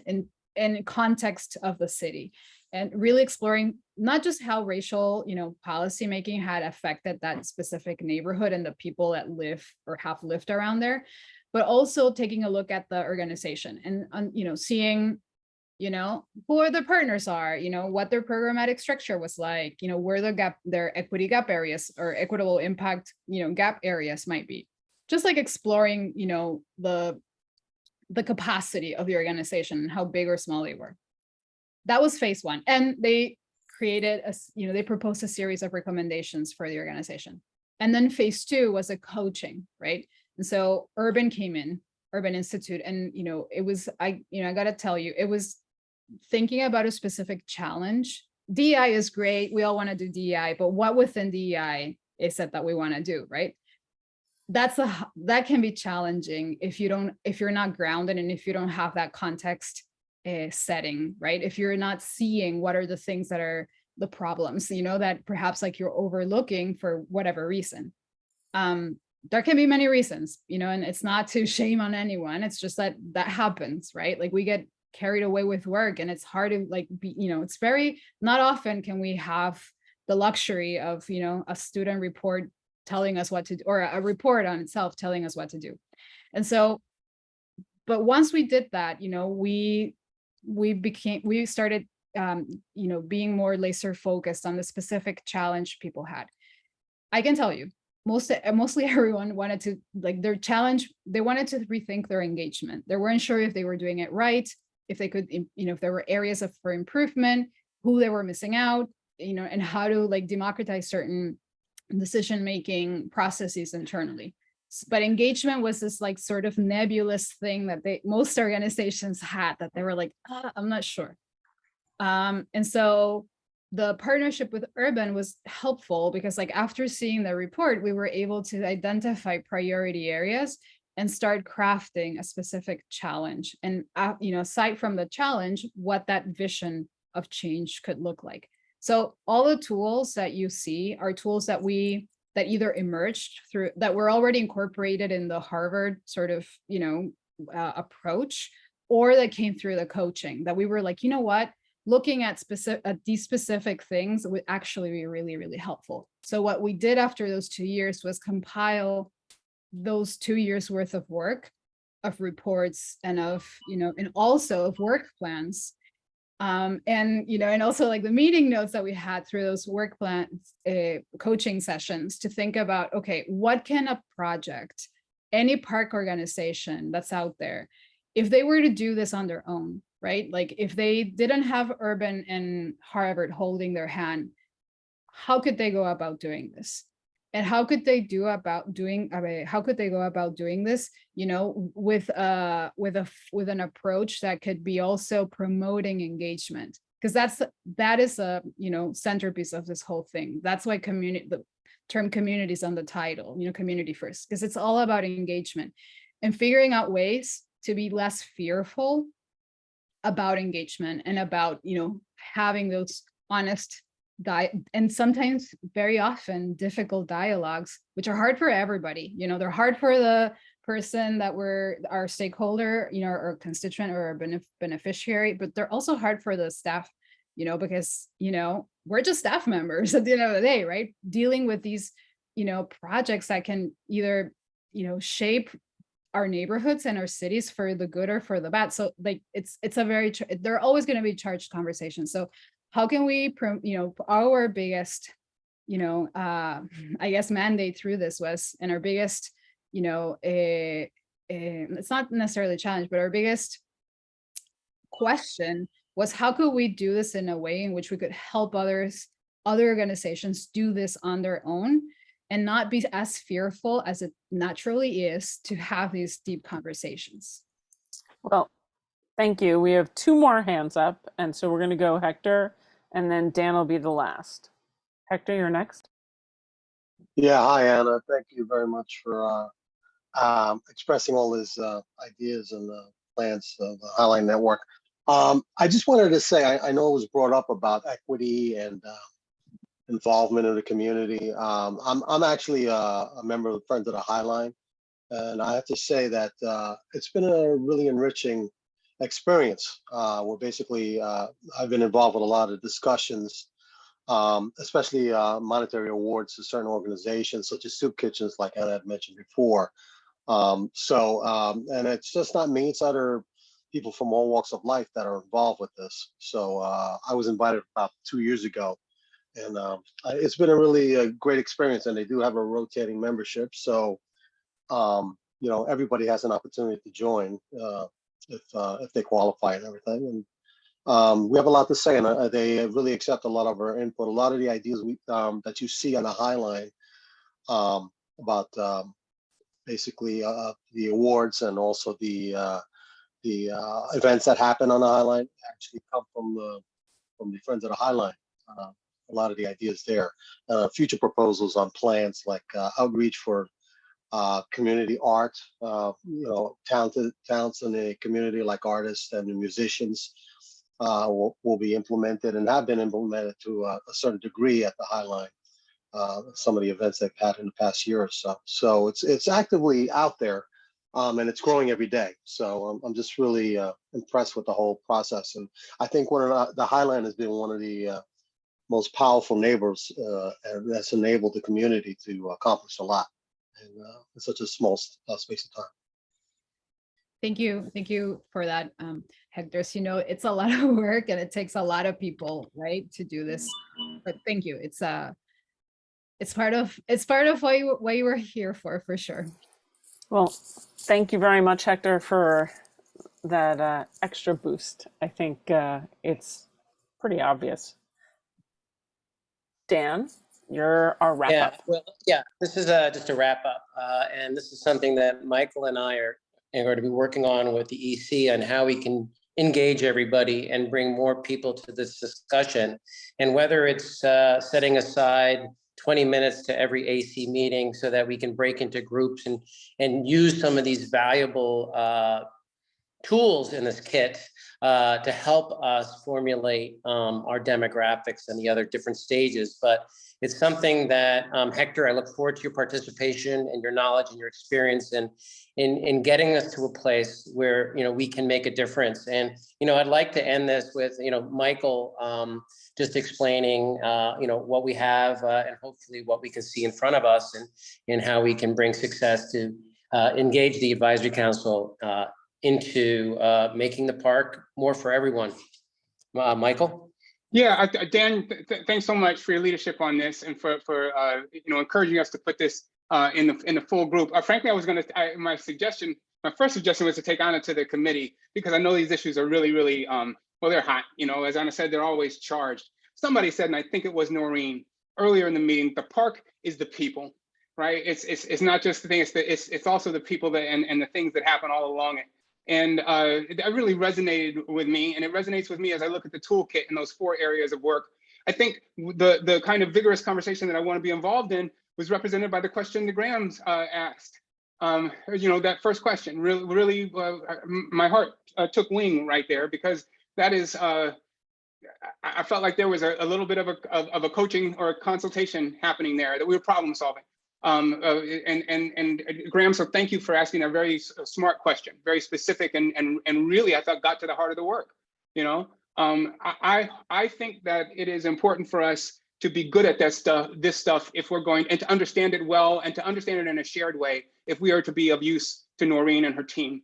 in context of the city, and really exploring not just how racial, you know, policymaking had affected that specific neighborhood and the people that live or have lived around there, but also taking a look at the organization and, you know, seeing, you know, who the partners are, you know, what their programmatic structure was like, you know, where their equity gap areas or equitable impact, you know, gap areas might be. Just like exploring, you know, the capacity of the organization and how big or small they were. That was phase 1. And they created they proposed a series of recommendations for the organization. And then phase 2 was a coaching, right? And so Urban came in, Urban Institute, and, you know, it was, I got to tell you, it was thinking about a specific challenge. DEI is great. We all want to do DEI, but what within DEI is it that we want to do, right? That can be challenging if you're not grounded and if you don't have that context setting, right? If you're not seeing what are the things that are the problems, you know, that perhaps like you're overlooking for whatever reason. There can be many reasons, you know, and it's not to shame on anyone. It's just that happens, right? Like we get carried away with work and it's hard to like be, you know, it's very, not often can we have the luxury of, you know, a student report telling us what to do, or a report on itself telling us what to do. And so, but once we did that, you know, we started, you know, being more laser focused on the specific challenge people had. I can tell you, mostly everyone wanted to, like, their challenge, they wanted to rethink their engagement. They weren't sure if they were doing it right, if they could, you know, if there were areas for improvement, who they were missing out, you know, and how to like democratize certain decision-making processes internally. But engagement was this like sort of nebulous thing that most organizations had, that they were like, I'm not sure. And so the partnership with Urban was helpful because like after seeing the report, we were able to identify priority areas and start crafting a specific challenge. And, you know, aside from the challenge, what that vision of change could look like. So all the tools that you see are tools that either emerged through, that were already incorporated in the Harvard sort of, you know, approach, or that came through the coaching, that we were like, you know what, looking at these specific things would actually be really, really helpful. So what we did after those 2 years was compile those 2 years worth of work, of reports, and of, you know, and also of work plans. And, you know, and also like the meeting notes that we had through those work plans, coaching sessions, to think about, okay, what can a project, any park organization that's out there, if they were to do this on their own, right? Like if they didn't have Urban and Harvard holding their hand, how could they go about doing this? And how could they go about doing this, you know, with an approach that could be also promoting engagement? Because that is a, you know, centerpiece of this whole thing. That's why the term community is on the title, you know, community first, because it's all about engagement and figuring out ways to be less fearful about engagement and about, you know, having those honest and sometimes very often difficult dialogues, which are hard for everybody. You know, they're hard for the person that our stakeholder, you know, or constituent or beneficiary, but they're also hard for the staff, you know, because, you know, we're just staff members at the end of the day, right? Dealing with these, you know, projects that can either, you know, shape our neighborhoods and our cities for the good or for the bad. So like, it's a very, they're always going to be charged conversations. So how can we, you know, our biggest, you know, I guess mandate through this was, and our biggest, you know, it's not necessarily a challenge, but our biggest question was, how could we do this in a way in which we could help other organizations do this on their own and not be as fearful as it naturally is to have these deep conversations? Well, thank you. We have 2 more hands up, and so we're going to go Hector, and then Dan will be the last. Hector, you're next. Yeah, hi, Anna. Thank you very much for expressing all these ideas and plans of the Highline Network. I just wanted to say, I know it was brought up about equity and involvement in the community. I'm actually a member of the Friends of the Highline, and I have to say that it's been a really enriching experience. Where basically I've been involved with a lot of discussions, especially monetary awards to certain organizations such as soup kitchens, like Anna had mentioned before. And it's just not me, it's other people from all walks of life that are involved with this. So I was invited about 2 years ago, and it's been a really great experience, and they do have a rotating membership. So, you know, everybody has an opportunity to join if they qualify and everything. And we have a lot to say, and they really accept a lot of our input. A lot of the ideas that you see on the Highline about basically the awards and also the events that happen on the Highline actually come from the Friends of the Highline. A lot of the ideas there. Future proposals on plans like outreach for community art, you know, talents in the community like artists and musicians will be implemented and have been implemented to a certain degree at the Highline. Some of the events they've had in the past year or so. So it's actively out there, and it's growing every day. So I'm just really impressed with the whole process. And I think the Highline has been one of the most powerful neighbors, and that's enabled the community to accomplish a lot in such a small space of time. Thank you for that, Hector. So, you know, it's a lot of work and it takes a lot of people, right, to do this. But thank you. It's part of what you were here for sure. Well, thank you very much, Hector, for that extra boost. I think it's pretty obvious. Dan, you're our wrap up. Well, yeah, this is just a wrap up. And this is something that Michael and I are going to be working on with the EC on how we can engage everybody and bring more people to this discussion. And whether it's setting aside 20 minutes to every AC meeting so that we can break into groups and use some of these valuable tools in this kit to help us formulate our demographics and the other different stages. But it's something that, Hector, I look forward to your participation and your knowledge and your experience in getting us to a place where, you know, we can make a difference. And, you know, I'd like to end this with, you know, Michael just explaining, you know, what we have and hopefully what we can see in front of us and how we can bring success to engage the advisory council into making the park more for everyone. Michael? Yeah, Dan, thanks so much for your leadership on this and for you know, encouraging us to put this in the full group. Frankly, my first suggestion was to take Anna to the committee because I know these issues are really, really well, they're hot. You know, as Anna said, they're always charged. Somebody said, and I think it was Noreen earlier in the meeting, the park is the people, right? It's not just the thing, it's also the people that and the things that happen all along it. And that really resonated with me, and it resonates with me as I look at the toolkit in those 4 areas of work. I think the kind of vigorous conversation that I want to be involved in was represented by the question that Graham's asked. That first question really my heart took wing right there, because that is I felt like there was a little bit of a coaching or a consultation happening there, that we were problem solving. And Graham, so thank you for asking a very smart question, very specific, and really I thought got to the heart of the work. I think that it is important for us to be good at this stuff if we're going, and to understand it well, and to understand it in a shared way, if we are to be of use to Noreen and her team,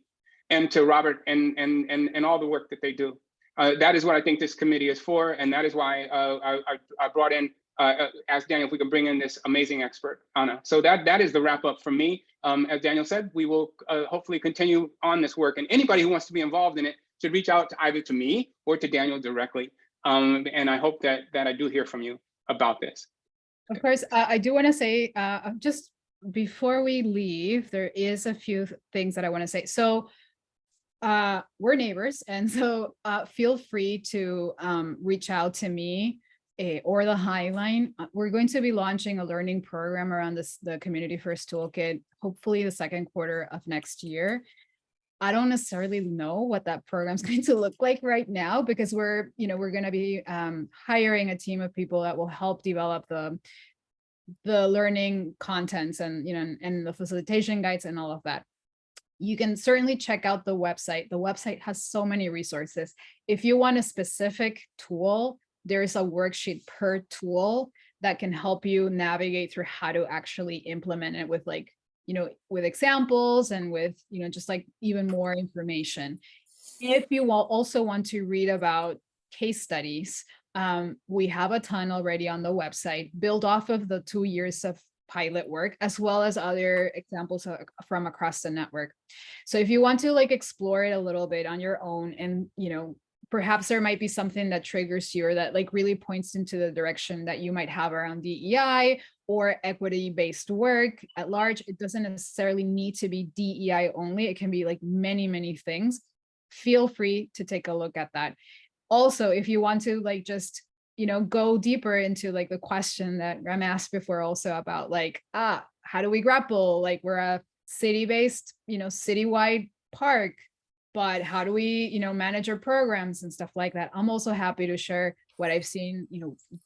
and to Robert and all the work that they do. That is what I think this committee is for, and that is why I brought in, asked Daniel if we can bring in this amazing expert, Anna. So that is the wrap up from me. As Daniel said, we will hopefully continue on this work, and anybody who wants to be involved in it should reach out to either to me or to Daniel directly. And I hope that I do hear from you about this. Of course, I do want to say, just before we leave, there is a few things that I want to say. So we're neighbors, and so feel free to reach out to me or the Highline. We're going to be launching a learning program around the Community First Toolkit, hopefully the second quarter of next year. I don't necessarily know what that program is going to look like right now, because we're going to be hiring a team of people that will help develop the learning contents and and the facilitation guides and all of that. You can certainly check out the website. The website has so many resources. If you want a specific tool, there's a worksheet per tool that can help you navigate through how to actually implement it with with examples and with, just like even more information. If you also want to read about case studies, we have a ton already on the website, built off of the 2 years of pilot work, as well as other examples from across the network. So if you want to explore it a little bit on your own, and perhaps there might be something that triggers you, or that really points into the direction that you might have around DEI or equity-based work at large. It doesn't necessarily need to be DEI only. It can be many things. Feel free to take a look at that. Also, if you want to just go deeper into the question that Rem asked before, also about how do we grapple? We're a city-based, citywide park, but how do we, manage our programs and stuff like that? I'm also happy to share what I've seen,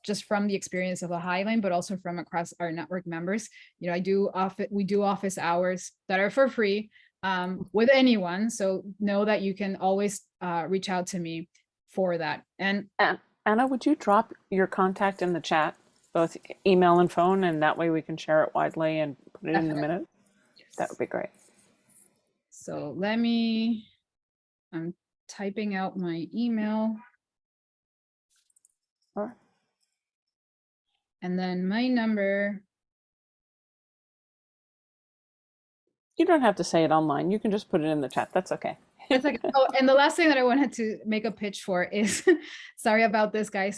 just from the experience of the Highline, but also from across our network members. We do office hours that are for free with anyone. So know that you can always reach out to me for that. And Anna, would you drop your contact in the chat, both email and phone, and that way we can share it widely and put it in the minute? That would be great. So I'm typing out my email. All right. And then my number. You don't have to say it online. You can just put it in the chat. That's okay. It's oh, and the last thing that I wanted to make a pitch for is, sorry about this, guys.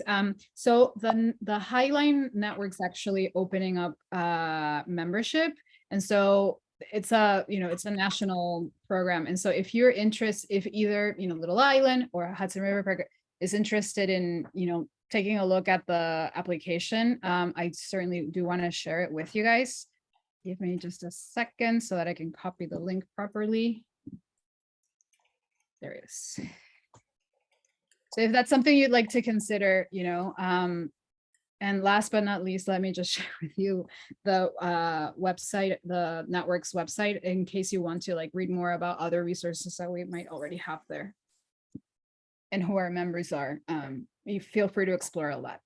So the Highline network's actually opening up membership, and so it's a it's a national program. And so if you're interested, if either Little Island or Hudson River Park is interested in taking a look at the application, I certainly do want to share it with you guys. Give me just a second so that I can copy the link properly. There it is. So if that's something you'd like to consider, and last but not least, let me just share with you the website, the network's website, in case you want to read more about other resources that we might already have there and who our members are. You feel free to explore a lot.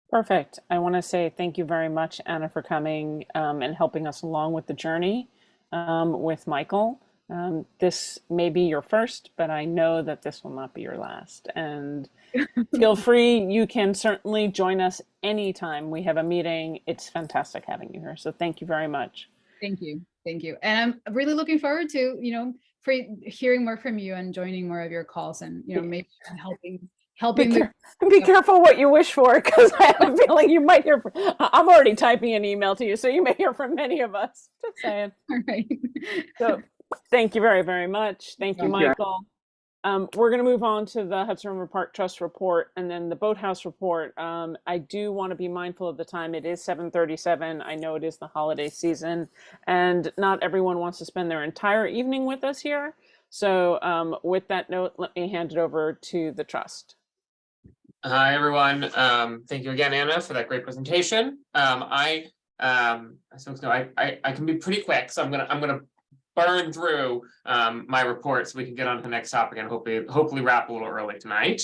Perfect. I want to say thank you very much, Anna, for coming and helping us along with the journey with Michael. This may be your first, but I know that this will not be your last. And feel free, you can certainly join us anytime we have a meeting. It's fantastic having you here. So thank you very much. Thank you. Thank you. And I'm really looking forward to, for hearing more from you and joining more of your calls, and, maybe helping helping the Be careful what you wish for, because I have a feeling you might hear. I'm already typing an email to you, so you may hear from many of us. Just saying. all right. So, thank you very, very much. Thank you, Thank you. Michael. We're going to move on to the Hudson River Park Trust report and then the Boathouse report. I do want to be mindful of the time. It is 7:37. I know it is the holiday season, and not everyone wants to spend their entire evening with us here. So, with that note, let me hand it over to the trust. Hi, everyone. Thank you again, Anna, for that great presentation. As folks know, I can be pretty quick, so I'm gonna burn through my report so we can get on to the next topic and hopefully wrap a little early tonight.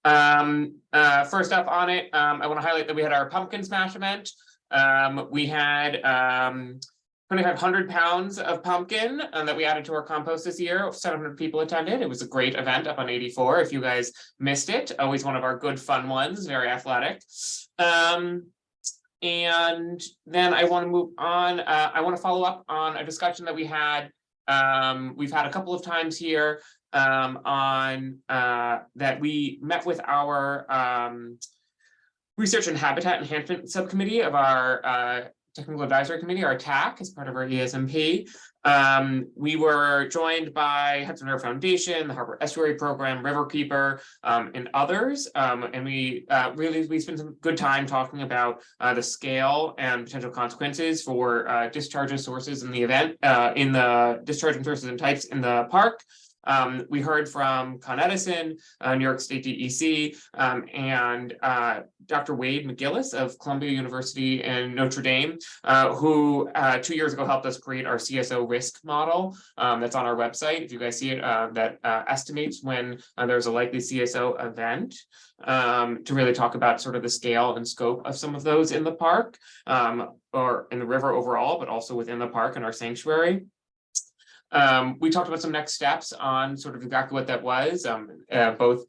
First up on it, I want to highlight that we had our pumpkin smash event. We had 2,500 pounds of pumpkin that we added to our compost this year. 700 people attended. It was a great event up on 84. If you guys missed it, always one of our good fun ones, very athletic. And then I want to move on. I want to follow up on a discussion that we had. We've had a couple of times here on that we met with our Research and Habitat Enhancement Subcommittee of our Technical Advisory Committee, our TAC, as part of our ESMP. We were joined by Hudson River Foundation, the Harbor Estuary Program, Riverkeeper, and others. And we spent some good time talking about the scale and potential consequences for discharges, sources in the event, in the discharging sources and types in the park. We heard from Con Edison, New York State DEC, and Dr. Wade McGillis of Columbia University and Notre Dame, who 2 years ago helped us create our CSO risk model that's on our website. If you guys see it, that estimates when there's a likely CSO event, to really talk about sort of the scale and scope of some of those in the park, or in the river overall, but also within the park and our sanctuary. We talked about some next steps on sort of exactly what that was, both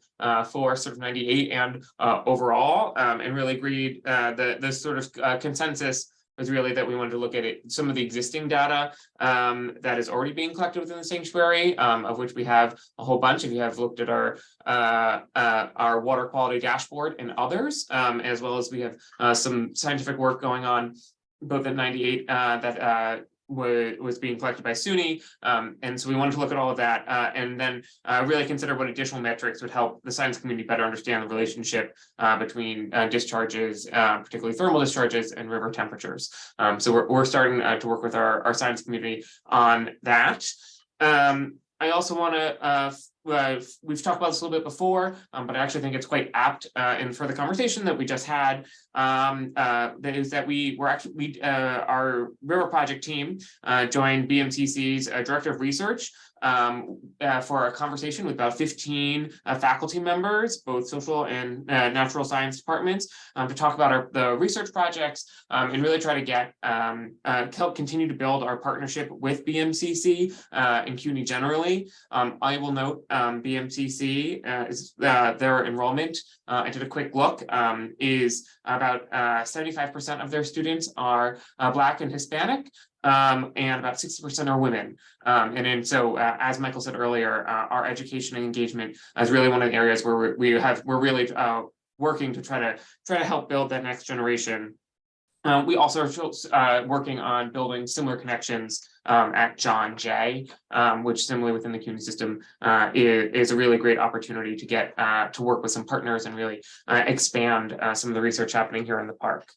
for sort of 98 and overall, and really agreed that the sort of consensus was really that we wanted to look at it, some of the existing data that is already being collected within the sanctuary, of which we have a whole bunch. If you have looked at our water quality dashboard and others, as well as we have some scientific work going on both at 98 that was being collected by SUNY. And so we wanted to look at all of that and then really consider what additional metrics would help the science community better understand the relationship between discharges, particularly thermal discharges, and river temperatures. So we're starting to work with our science community on that. I also want to, we've talked about this a little bit before, but I actually think it's quite apt in for the conversation that we just had. That is that our River Project team joined BMCC's Director of Research for a conversation with about 15 faculty members, both social and natural science departments, to talk about the research projects and really try to get help continue to build our partnership with BMCC and CUNY generally. I will note BMCC is their enrollment. I did a quick look, is about 75% of their students are Black and Hispanic. And about 60% are women. So as Michael said earlier, our education and engagement is really one of the areas where we're really working to try to help build that next generation. We also are working on building similar connections at John Jay, which similarly within the CUNY system is a really great opportunity to get to work with some partners and really expand some of the research happening here in the park.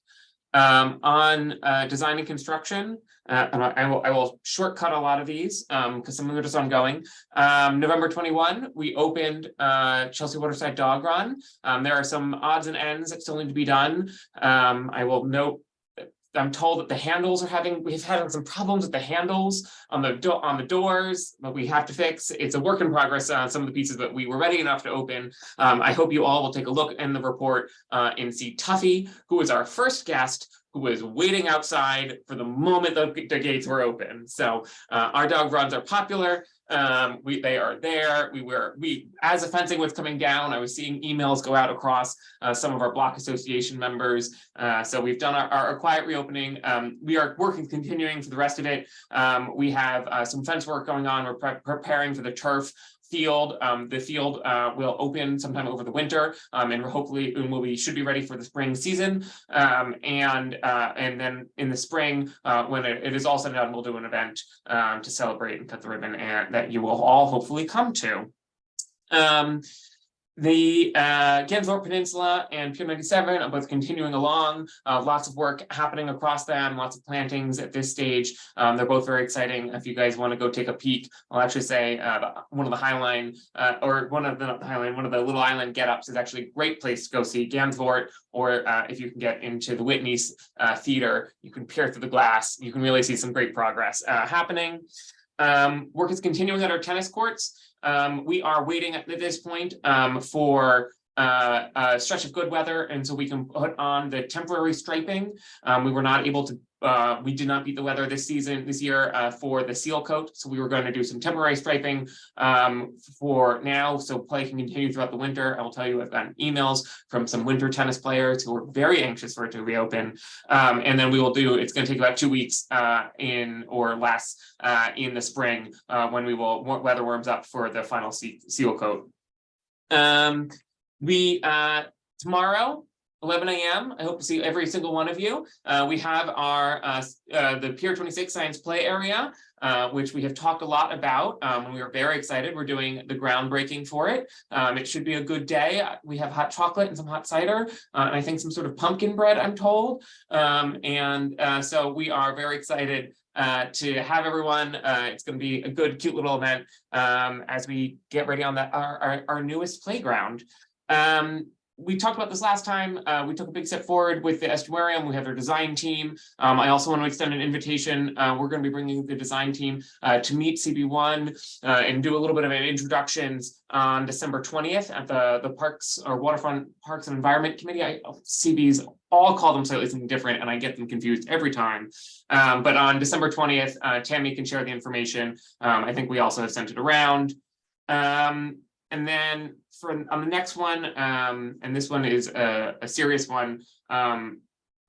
On design and construction, and I will shortcut a lot of these because some of them are just ongoing. November 21, we opened Chelsea Waterside Dog Run. There are some odds and ends that still need to be done. I will note, I'm told that the handles we've had some problems with the handles on the doors, but we have to fix. It's a work in progress on some of the pieces, but we were ready enough to open. I hope you all will take a look in the report and see Tuffy, who was our first guest, who was waiting outside for the moment the gates were open. So our dog runs are popular. They are there. As the fencing was coming down, I was seeing emails go out across some of our block association members. So we've done our quiet reopening. We are continuing for the rest of it. We have some fence work going on. We're preparing for the turf field. The field will open sometime over the winter, and hopefully we should be ready for the spring season. And then in the spring, when it is all said and done, we'll do an event to celebrate and cut the ribbon, and that you will all hopefully come to. The Gansthorpe Peninsula and Pier 97 are both continuing along. Lots of work happening across them, lots of plantings at this stage. They're both very exciting. If you guys want to go take a peek, I'll actually say one of the Highline, or one of the Little Island get-ups is actually a great place to go see Gansthorpe, or if you can get into the Whitney's theater, you can peer through the glass. You can really see some great progress happening. Work is continuing at our tennis courts. We are waiting at this point for a stretch of good weather, and so we can put on the temporary striping. We were not able to, we did not beat the weather this year for the seal coat, so we were going to do some temporary striping for now, so play can continue throughout the winter. I will tell you, I've gotten emails from some winter tennis players who are very anxious for it to reopen, and then we will do. It's going to take about 2 weeks in or less in the spring when we will weather warms up for the final seal coat. Tomorrow, 11 a.m. I hope to see every single one of you. We have our the Pier 26 Science Play Area, which we have talked a lot about, and we are very excited. We're doing the groundbreaking for it. It should be a good day. We have hot chocolate and some hot cider, and I think some sort of pumpkin bread, I'm told. So we are very excited to have everyone. It's going to be a good, cute little event as we get ready on our newest playground. We talked about this last time. We took a big step forward with the estuarium. We have our design team. I also want to extend an invitation. We're going to be bringing the design team to meet CB1 and do a little bit of an introductions on December 20th at the Parks or Waterfront Parks and Environment Committee. CBs all call them slightly something different, and I get them confused every time. But on December 20th, Tammy can share the information. I think we also have sent it around. And then on the next one, and this one is a serious one,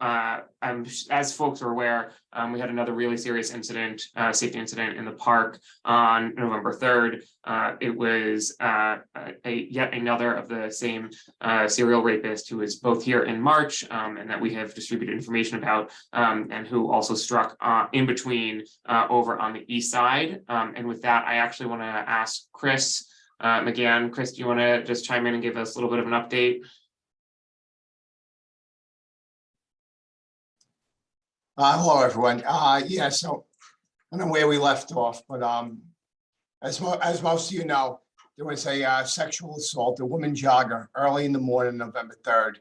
as folks are aware, we had another really serious incident, safety incident in the park on November 3rd. It was yet another of the same serial rapist who was both here in March and that we have distributed information about, and who also struck in between over on the east side. And with that, I actually want to ask Chris McGann. Chris, do you want to just chime in and give us a little bit of an update? Hello, everyone. Yeah, so I don't know where we left off, but as most of you know, there was a sexual assault. A woman jogger early in the morning, November 3rd,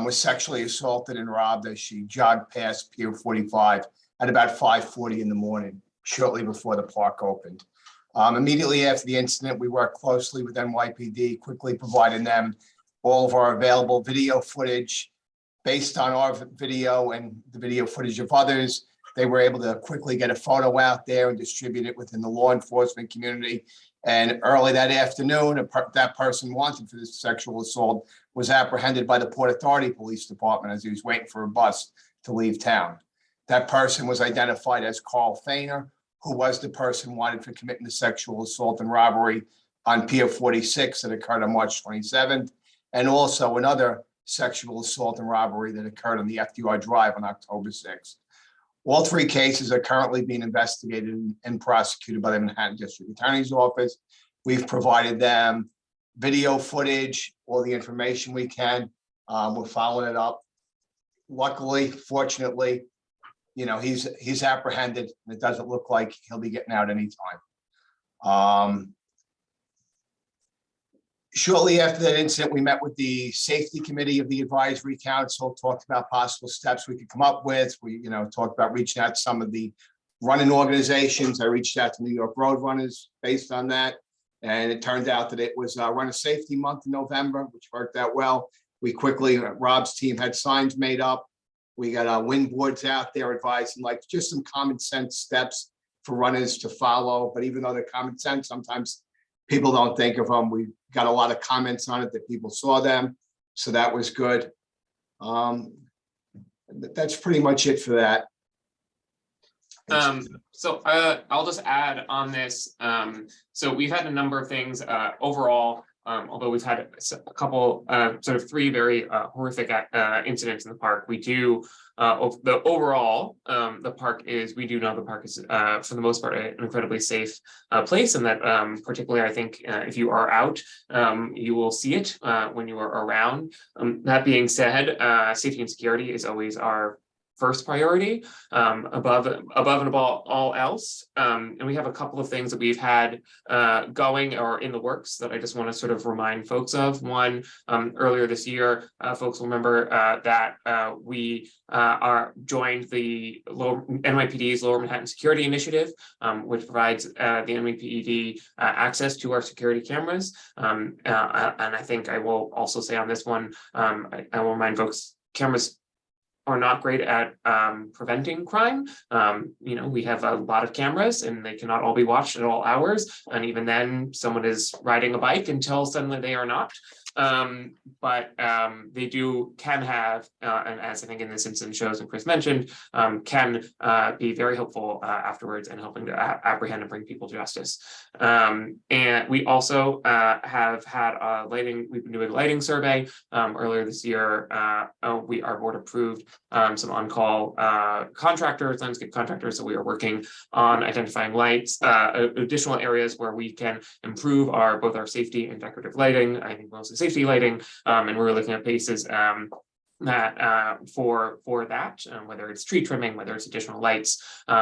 was sexually assaulted and robbed as she jogged past Pier 45 at about 5:40 in the morning, shortly before the park opened. Immediately after the incident, we worked closely with NYPD, quickly providing them all of our available video footage. Based on our video and the video footage of others, they were able to quickly get a photo out there and distribute it within the law enforcement community. And early that afternoon, that person wanted for this sexual assault was apprehended by the Port Authority Police Department as he was waiting for a bus to leave town. That person was identified as Carl Fainer, who was the person wanted for committing the sexual assault and robbery on Pier 46 that occurred on March 27th, and also another sexual assault and robbery that occurred on the FDR Drive on October 6th. All three cases are currently being investigated and prosecuted by the Manhattan District Attorney's Office. We've provided them video footage, all the information we can. We're following it up. Luckily, fortunately, you know, he's apprehended, and it doesn't look like he'll be getting out anytime. Shortly after that incident, we met with the safety committee of the advisory council, talked about possible steps we could come up with. We, you know, talked about reaching out to some of the running organizations. I reached out to New York Road Runners based on that. And it turned out that it was Runner Safety Month in November, which worked out well. We quickly, Rob's team had signs made up. We got wind boards out there advising like just some common sense steps for runners to follow. But even though they're common sense, sometimes people don't think of them. We got a lot of comments on it that people saw them. So that was good. That's pretty much it for that. So I'll just add on this. So we've had a number of things overall, although we've had a couple, sort of three very horrific incidents in the park. We do the overall, the park is, we do know the park is for the most part an incredibly safe place, and that particularly I think if you are out, you will see it when you are around. That being said, safety and security is always our first priority, above and above all else. And we have a couple of things that we've had going or in the works that I just want to sort of remind folks of. One, earlier this year, folks will remember that we joined the NYPD's Lower Manhattan Security Initiative, which provides the NYPD access to our security cameras. And I think I will also say on this one, I will remind folks, cameras are not great at preventing crime. We have a lot of cameras and they cannot all be watched at all hours. And even then someone is riding a bike until suddenly they are not. But they can have, and as I think in this instance shows and Chris mentioned, can be very helpful afterwards and helping to apprehend and bring people to justice. And we also have had we've been doing a lighting survey earlier this year. Our board approved some on-call contractors, landscape contractors, so we are working on identifying lights, additional areas where we can improve both our safety and decorative lighting. I think mostly safety lighting, and we're looking at places that for that, whether it's tree trimming, whether it's additional lights,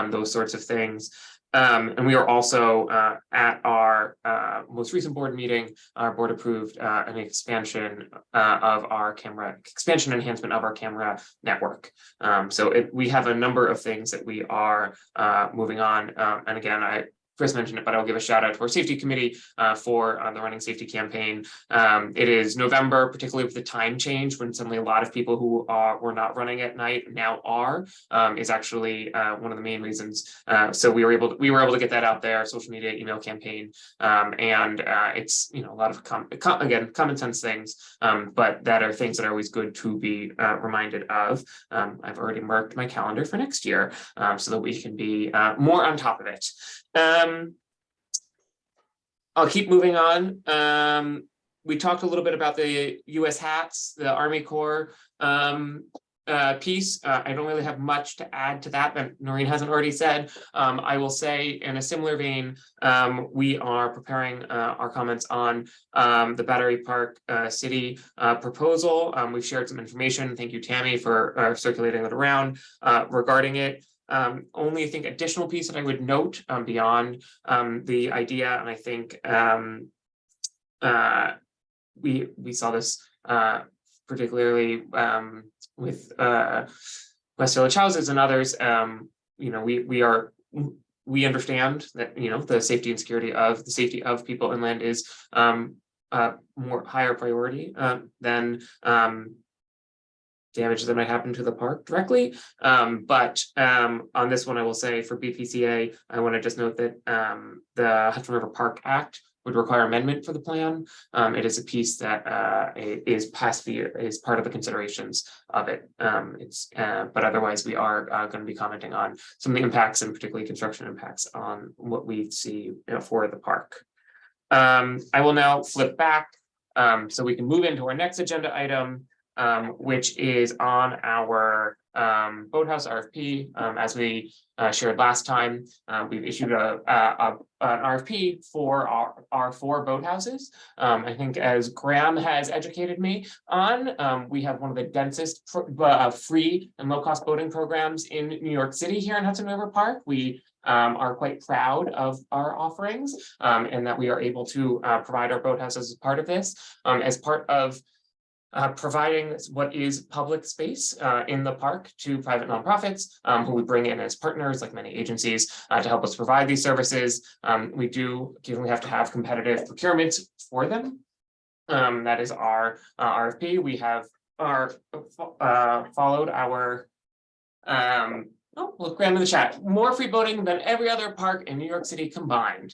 those sorts of things. And we are also at our most recent board meeting, our board approved an expansion enhancement of our camera network. So we have a number of things that we are moving on. And again, Chris mentioned it, but I'll give a shout out to our safety committee for the running safety campaign. It is November, particularly with the time change, when suddenly a lot of people who were not running at night now are, is actually one of the main reasons. So we were able to get that out there, social media, email campaign, and it's a lot of common sense things, but that are things that are always good to be reminded of. I've already marked my calendar for next year so that we can be more on top of it. I'll keep moving on. We talked a little bit about the US hats, the Army Corps piece. I don't really have much to add to that Noreen hasn't already said. I will say in a similar vein, we are preparing our comments on the Battery Park City proposal. We've shared some information. Thank you, Tammy, for circulating it around regarding it. Only I think additional piece that I would note beyond the idea, and I think we saw this particularly with West Village Houses and others. We understand that the safety and security of people inland is more higher priority than damage that might happen to the park directly. But on this one, I will say for BPCA, I want to just note that the Hudson River Park Act would require amendment for the plan. It is a piece that is part of the considerations of it. But otherwise, we are going to be commenting on some of the impacts, and particularly construction impacts, on what we see for the park. I will now flip back so we can move into our next agenda item, which is on our boathouse RFP. As we shared last time, we've issued an RFP for our 4 boathouses. I think, as Graham has educated me on, we have one of the densest free and low-cost boating programs in New York City here in Hudson River Park. We are quite proud of our offerings and that we are able to provide our boathouses as part of this, as part of providing what is public space in the park to private nonprofits who we bring in as partners, like many agencies, to help us provide these services. We do occasionally have to have competitive procurements for them. That is our RFP. We have followed our look, Graham in the chat. More free boating than every other park in New York City combined.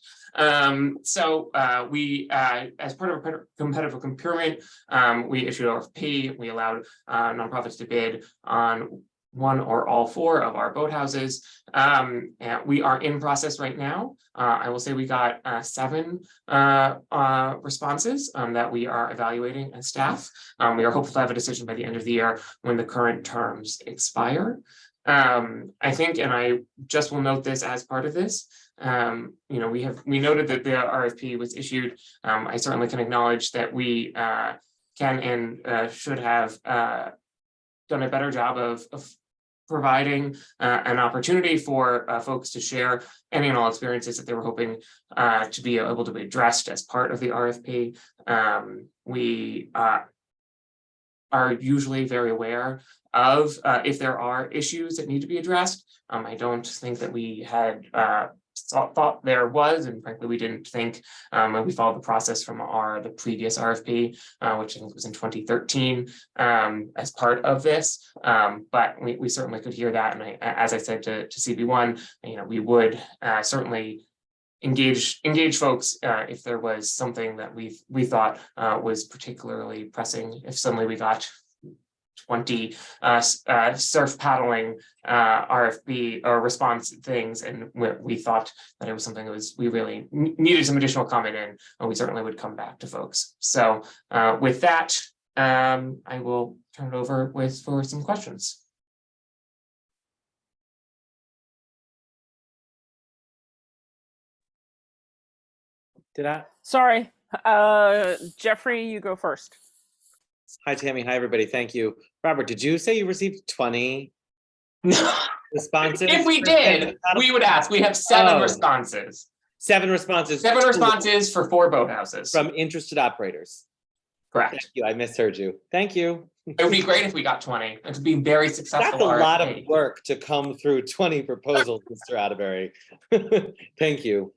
So we, as part of a competitive procurement, we issued an RFP. We allowed nonprofits to bid on one or all four of our boathouses. And we are in process right now. I will say we got 7 responses that we are evaluating as staff. We are hopeful to have a decision by the end of the year when the current terms expire. I think, and I just will note this as part of this, you know, we noted that the RFP was issued. I certainly can acknowledge that we can and should have done a better job of providing an opportunity for folks to share any and all experiences that they were hoping to be able to be addressed as part of the RFP. We are usually very aware of if there are issues that need to be addressed. I don't think that we had thought there was, and frankly, we didn't think when we followed the process from the previous RFP, which I think was in 2013, as part of this. But we certainly could hear that, and as I said to CB1, you know, we would certainly engage folks if there was something that we thought was particularly pressing. If suddenly we got 20 surf paddling RFP or response things, and we thought that it was something that we really needed some additional comment in, and we certainly would come back to folks. So with that, I will turn it over for some questions. Sorry, Jeffrey, you go first. Hi, Tammy. Hi, everybody. Thank you. Robert, did you say you received 20 responses? If we did, we would ask. We have 7 responses. 7 responses. 7 responses for 4 boathouses. From interested operators. Correct. Thank you. I misheard you. Thank you. It would be great if we got 20. It would be very successful. That's a lot of work to come through 20 proposals, Mr. Atterbury. Thank you.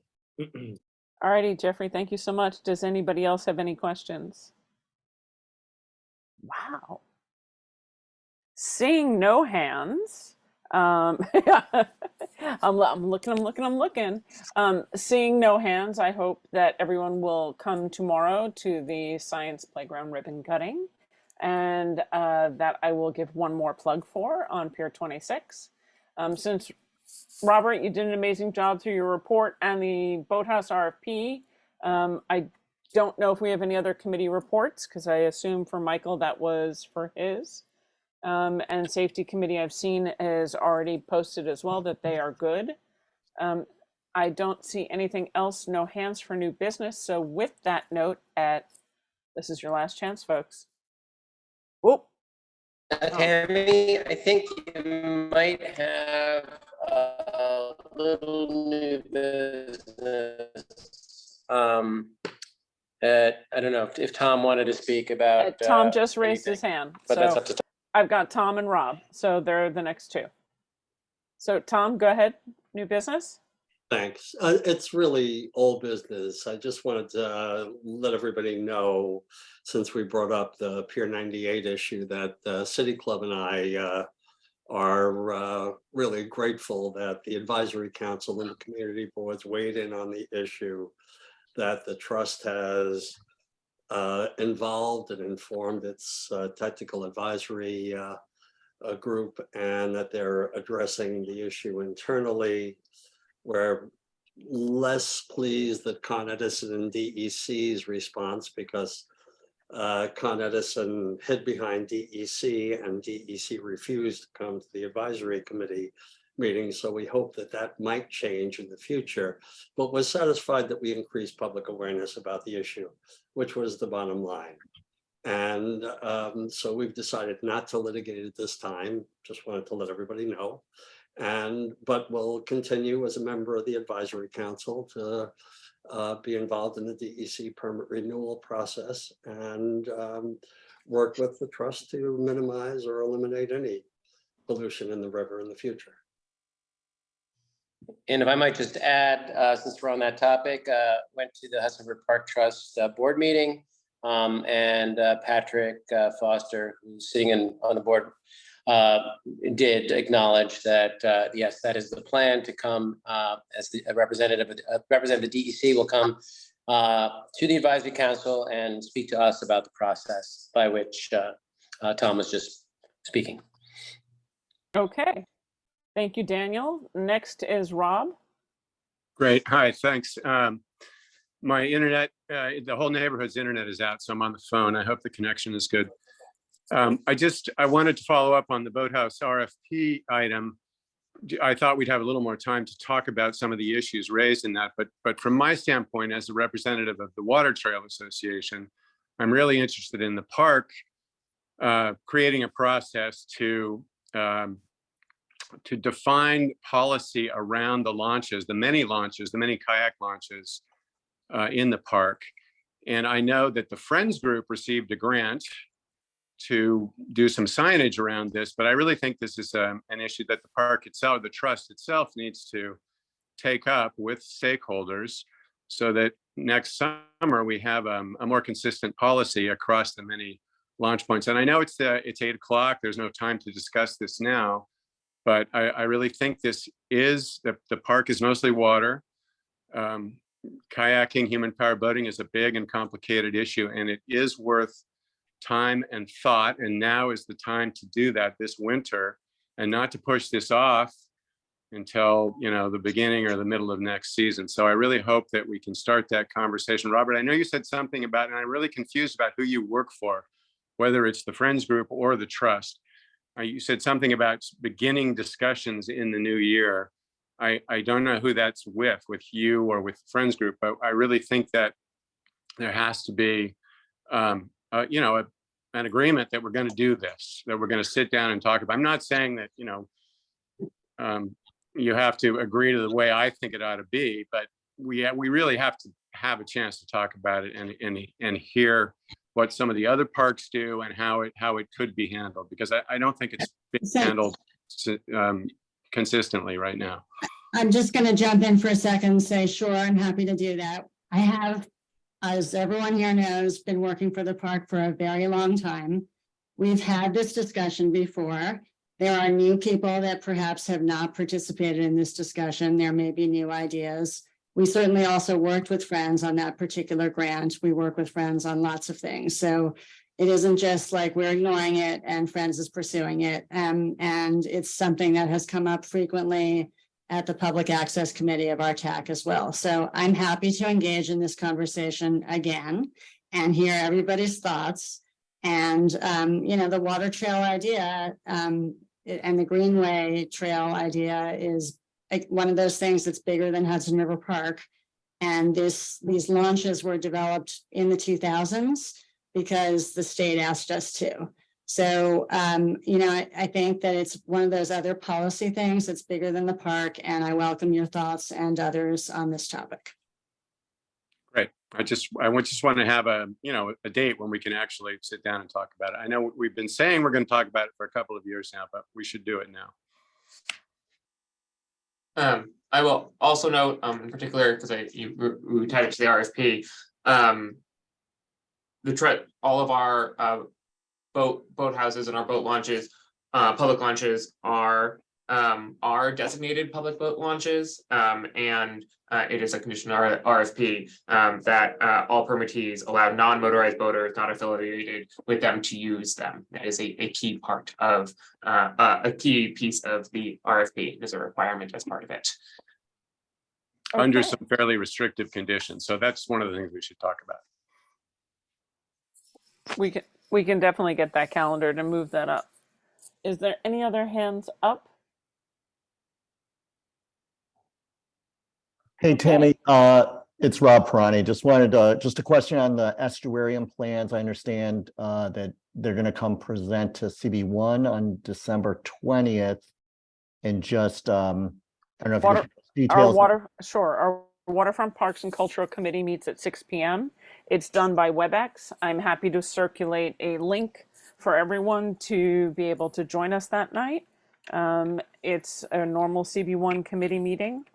All righty, Jeffrey, thank you so much. Does anybody else have any questions? Wow. Seeing no hands, I'm looking. Seeing no hands, I hope that everyone will come tomorrow to the science playground ribbon cutting, and that I will give one more plug for on Pier 26. Since Robert, you did an amazing job through your report and the Boathouse RFP. I don't know if we have any other committee reports, because I assume for Michael that was for his. And Safety Committee I've seen has already posted as well that they are good. I don't see anything else, no hands for new business. So with that note, this is your last chance, folks. Whoop. Tammy, I think you might have a little new business. I don't know if Tom wanted to speak about. Tom just raised his hand. But that's up to Tom. I've got Tom and Rob, so they're the next 2. So Tom, go ahead. New business. Thanks. It's really old business. I just wanted to let everybody know, since we brought up the Pier 98 issue, that the City Club and I are really grateful that the Advisory Council and the community boards weighed in on the issue, that the trust has involved and informed its technical advisory group, and that they're addressing the issue internally. We're less pleased that Con Edison and DEC's response, because Con Edison hid behind DEC and DEC refused to come to the advisory committee meeting. So we hope that that might change in the future, but we're satisfied that we increased public awareness about the issue, which was the bottom line. And so we've decided not to litigate it this time. Just wanted to let everybody know. But we'll continue as a member of the advisory council to be involved in the DEC permit renewal process, and work with the trust to minimize or eliminate any pollution in the river in the future. And if I might just add, since we're on that topic, went to the Hudson River Park Trust board meeting, and Patrick Foster, who's sitting on the board, did acknowledge that yes, that is the plan to come as a representative of the DEC will come to the advisory council and speak to us about the process by which Tom was just speaking. Okay. Thank you, Daniel. Next is Rob. Great. Hi, thanks. My internet, the whole neighborhood's internet is out, so I'm on the phone. I hope the connection is good. I wanted to follow up on the boathouse RFP item. I thought we'd have a little more time to talk about some of the issues raised in that, but from my standpoint, as a representative of the Water Trail Association, I'm really interested in the park creating a process to define policy around the launches, the many kayak launches in the park. And I know that the Friends Group received a grant to do some signage around this, but I really think this is an issue that the park itself, the trust itself, needs to take up with stakeholders so that next summer we have a more consistent policy across the many launch points. And I know it's 8 o'clock, there's no time to discuss this now, but I really think this is, the park is mostly water. Kayaking, human powered boating is a big and complicated issue, and it is worth time and thought. And now is the time to do that this winter, and not to push this off until, the beginning or the middle of next season. So I really hope that we can start that conversation. Robert, I know you said something about, and I'm really confused about who you work for, whether it's the Friends Group or the Trust. You said something about beginning discussions in the new year. I don't know who that's with you or with the Friends Group, but I really think that there has to be, an agreement that we're going to do this, that we're going to sit down and talk about. I'm not saying that, you have to agree to the way I think it ought to be, but we really have to have a chance to talk about it and hear what some of the other parks do and how it could be handled, because I don't think it's being handled consistently right now. I'm just going to jump in for a second and say, sure, I'm happy to do that. I have, as everyone here knows, been working for the park for a very long time. We've had this discussion before. There are new people that perhaps have not participated in this discussion. There may be new ideas. We certainly also worked with Friends on that particular grant. We work with Friends on lots of things. So it isn't just like we're ignoring it and Friends is pursuing it. And it's something that has come up frequently at the Public Access Committee of our TAC as well. So I'm happy to engage in this conversation again and hear everybody's thoughts. And, the water trail idea and the Greenway Trail idea is one of those things that's bigger than Hudson River Park. And these launches were developed in the 2000s because the state asked us to. So, I think that it's one of those other policy things that's bigger than the park, and I welcome your thoughts and others on this topic. Great. I just want to have a date when we can actually sit down and talk about it. I know we've been saying we're going to talk about it for a couple of years now, but we should do it now. I will also note, in particular, because we tied it to the RFP, all of our boat houses and our boat launches, public launches are designated public boat launches, and it is a condition of our RFP that all permittees allow non-motorized boaters not affiliated with them to use them. That is a key part of a key piece of the RFP. It is a requirement as part of it. Okay. Under some fairly restrictive conditions. So that's one of the things we should talk about. We can definitely get that calendar to move that up. Is there any other hands up? Hey, Tammy, it's Rob Perani. Just wanted just a question on the estuarium plans. I understand that they're going to come present to CB1 on December 20th, and just I don't know if you can details. Our Waterfront Parks and Cultural Committee meets at 6 p.m. It's done by WebEx. I'm happy to circulate a link for everyone to be able to join us that night. It's a normal CB1 committee meeting,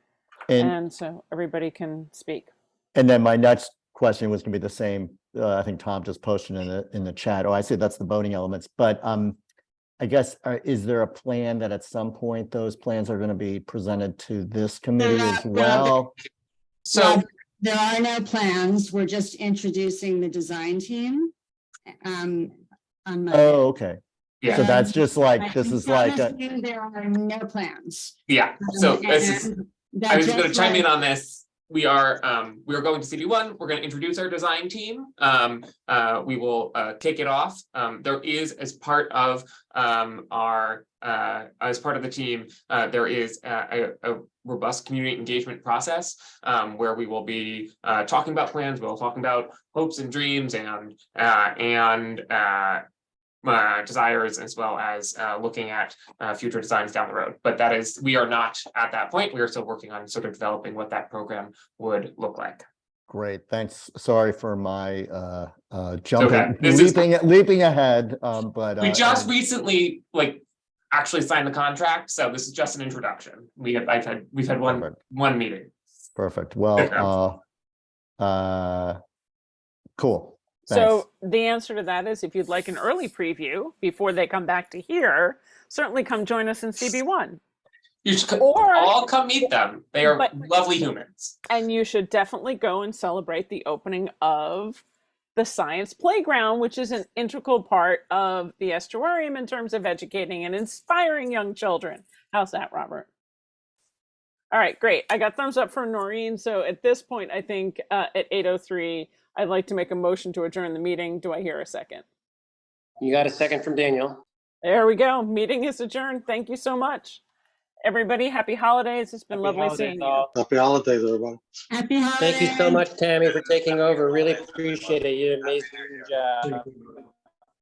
and so everybody can speak. And then my next question was going to be the same. I think Tom just posted in the chat. Oh, I see. That's the voting elements. But I guess, is there a plan that at some point those plans are going to be presented to this committee as well? So there are no plans. We're just introducing the design team on Monday. Oh, okay. Yeah. So that's just like, I this can is like, promise you there are no plans. Yeah, so this is, And I was that's gonna just chime in like- on this. We are going to CB1. We're gonna introduce our design team. We will kick it off. There is, as part of as part of the team, there is a robust community engagement process where we will be talking about plans. We'll talk about hopes and dreams and desires, as well as looking at future designs down the road. But that is, we are not at that point. We are still working on sort of developing what that program would look like. great, thanks. Sorry for my Okay, jumping, this is- leaping ahead, but. We just recently actually signed the contract, so this is just an introduction. We've had one meeting. Perfect, well, cool. So the answer to that is, if you'd like an early preview before they come back to here, certainly come join us in CB1. You should Or- all come meet them. They are But- lovely humans. And you should definitely go and celebrate the opening of the science playground, which is an integral part of the estuarium in terms of educating and inspiring young children. How's that, Robert? All right, great. I got thumbs up from Noreen. So at this point, I think at 8:03, I'd like to make a motion to adjourn the meeting. Do I hear a second? You got a second from Daniel. There we go. Meeting is adjourned. Thank you so much. Everybody, happy holidays. It's been Happy lovely holidays, seeing you. all. Happy holidays, everybody. Happy holidays. Thank you so much, Tammy, for taking over. Really appreciate it. You did an amazing job.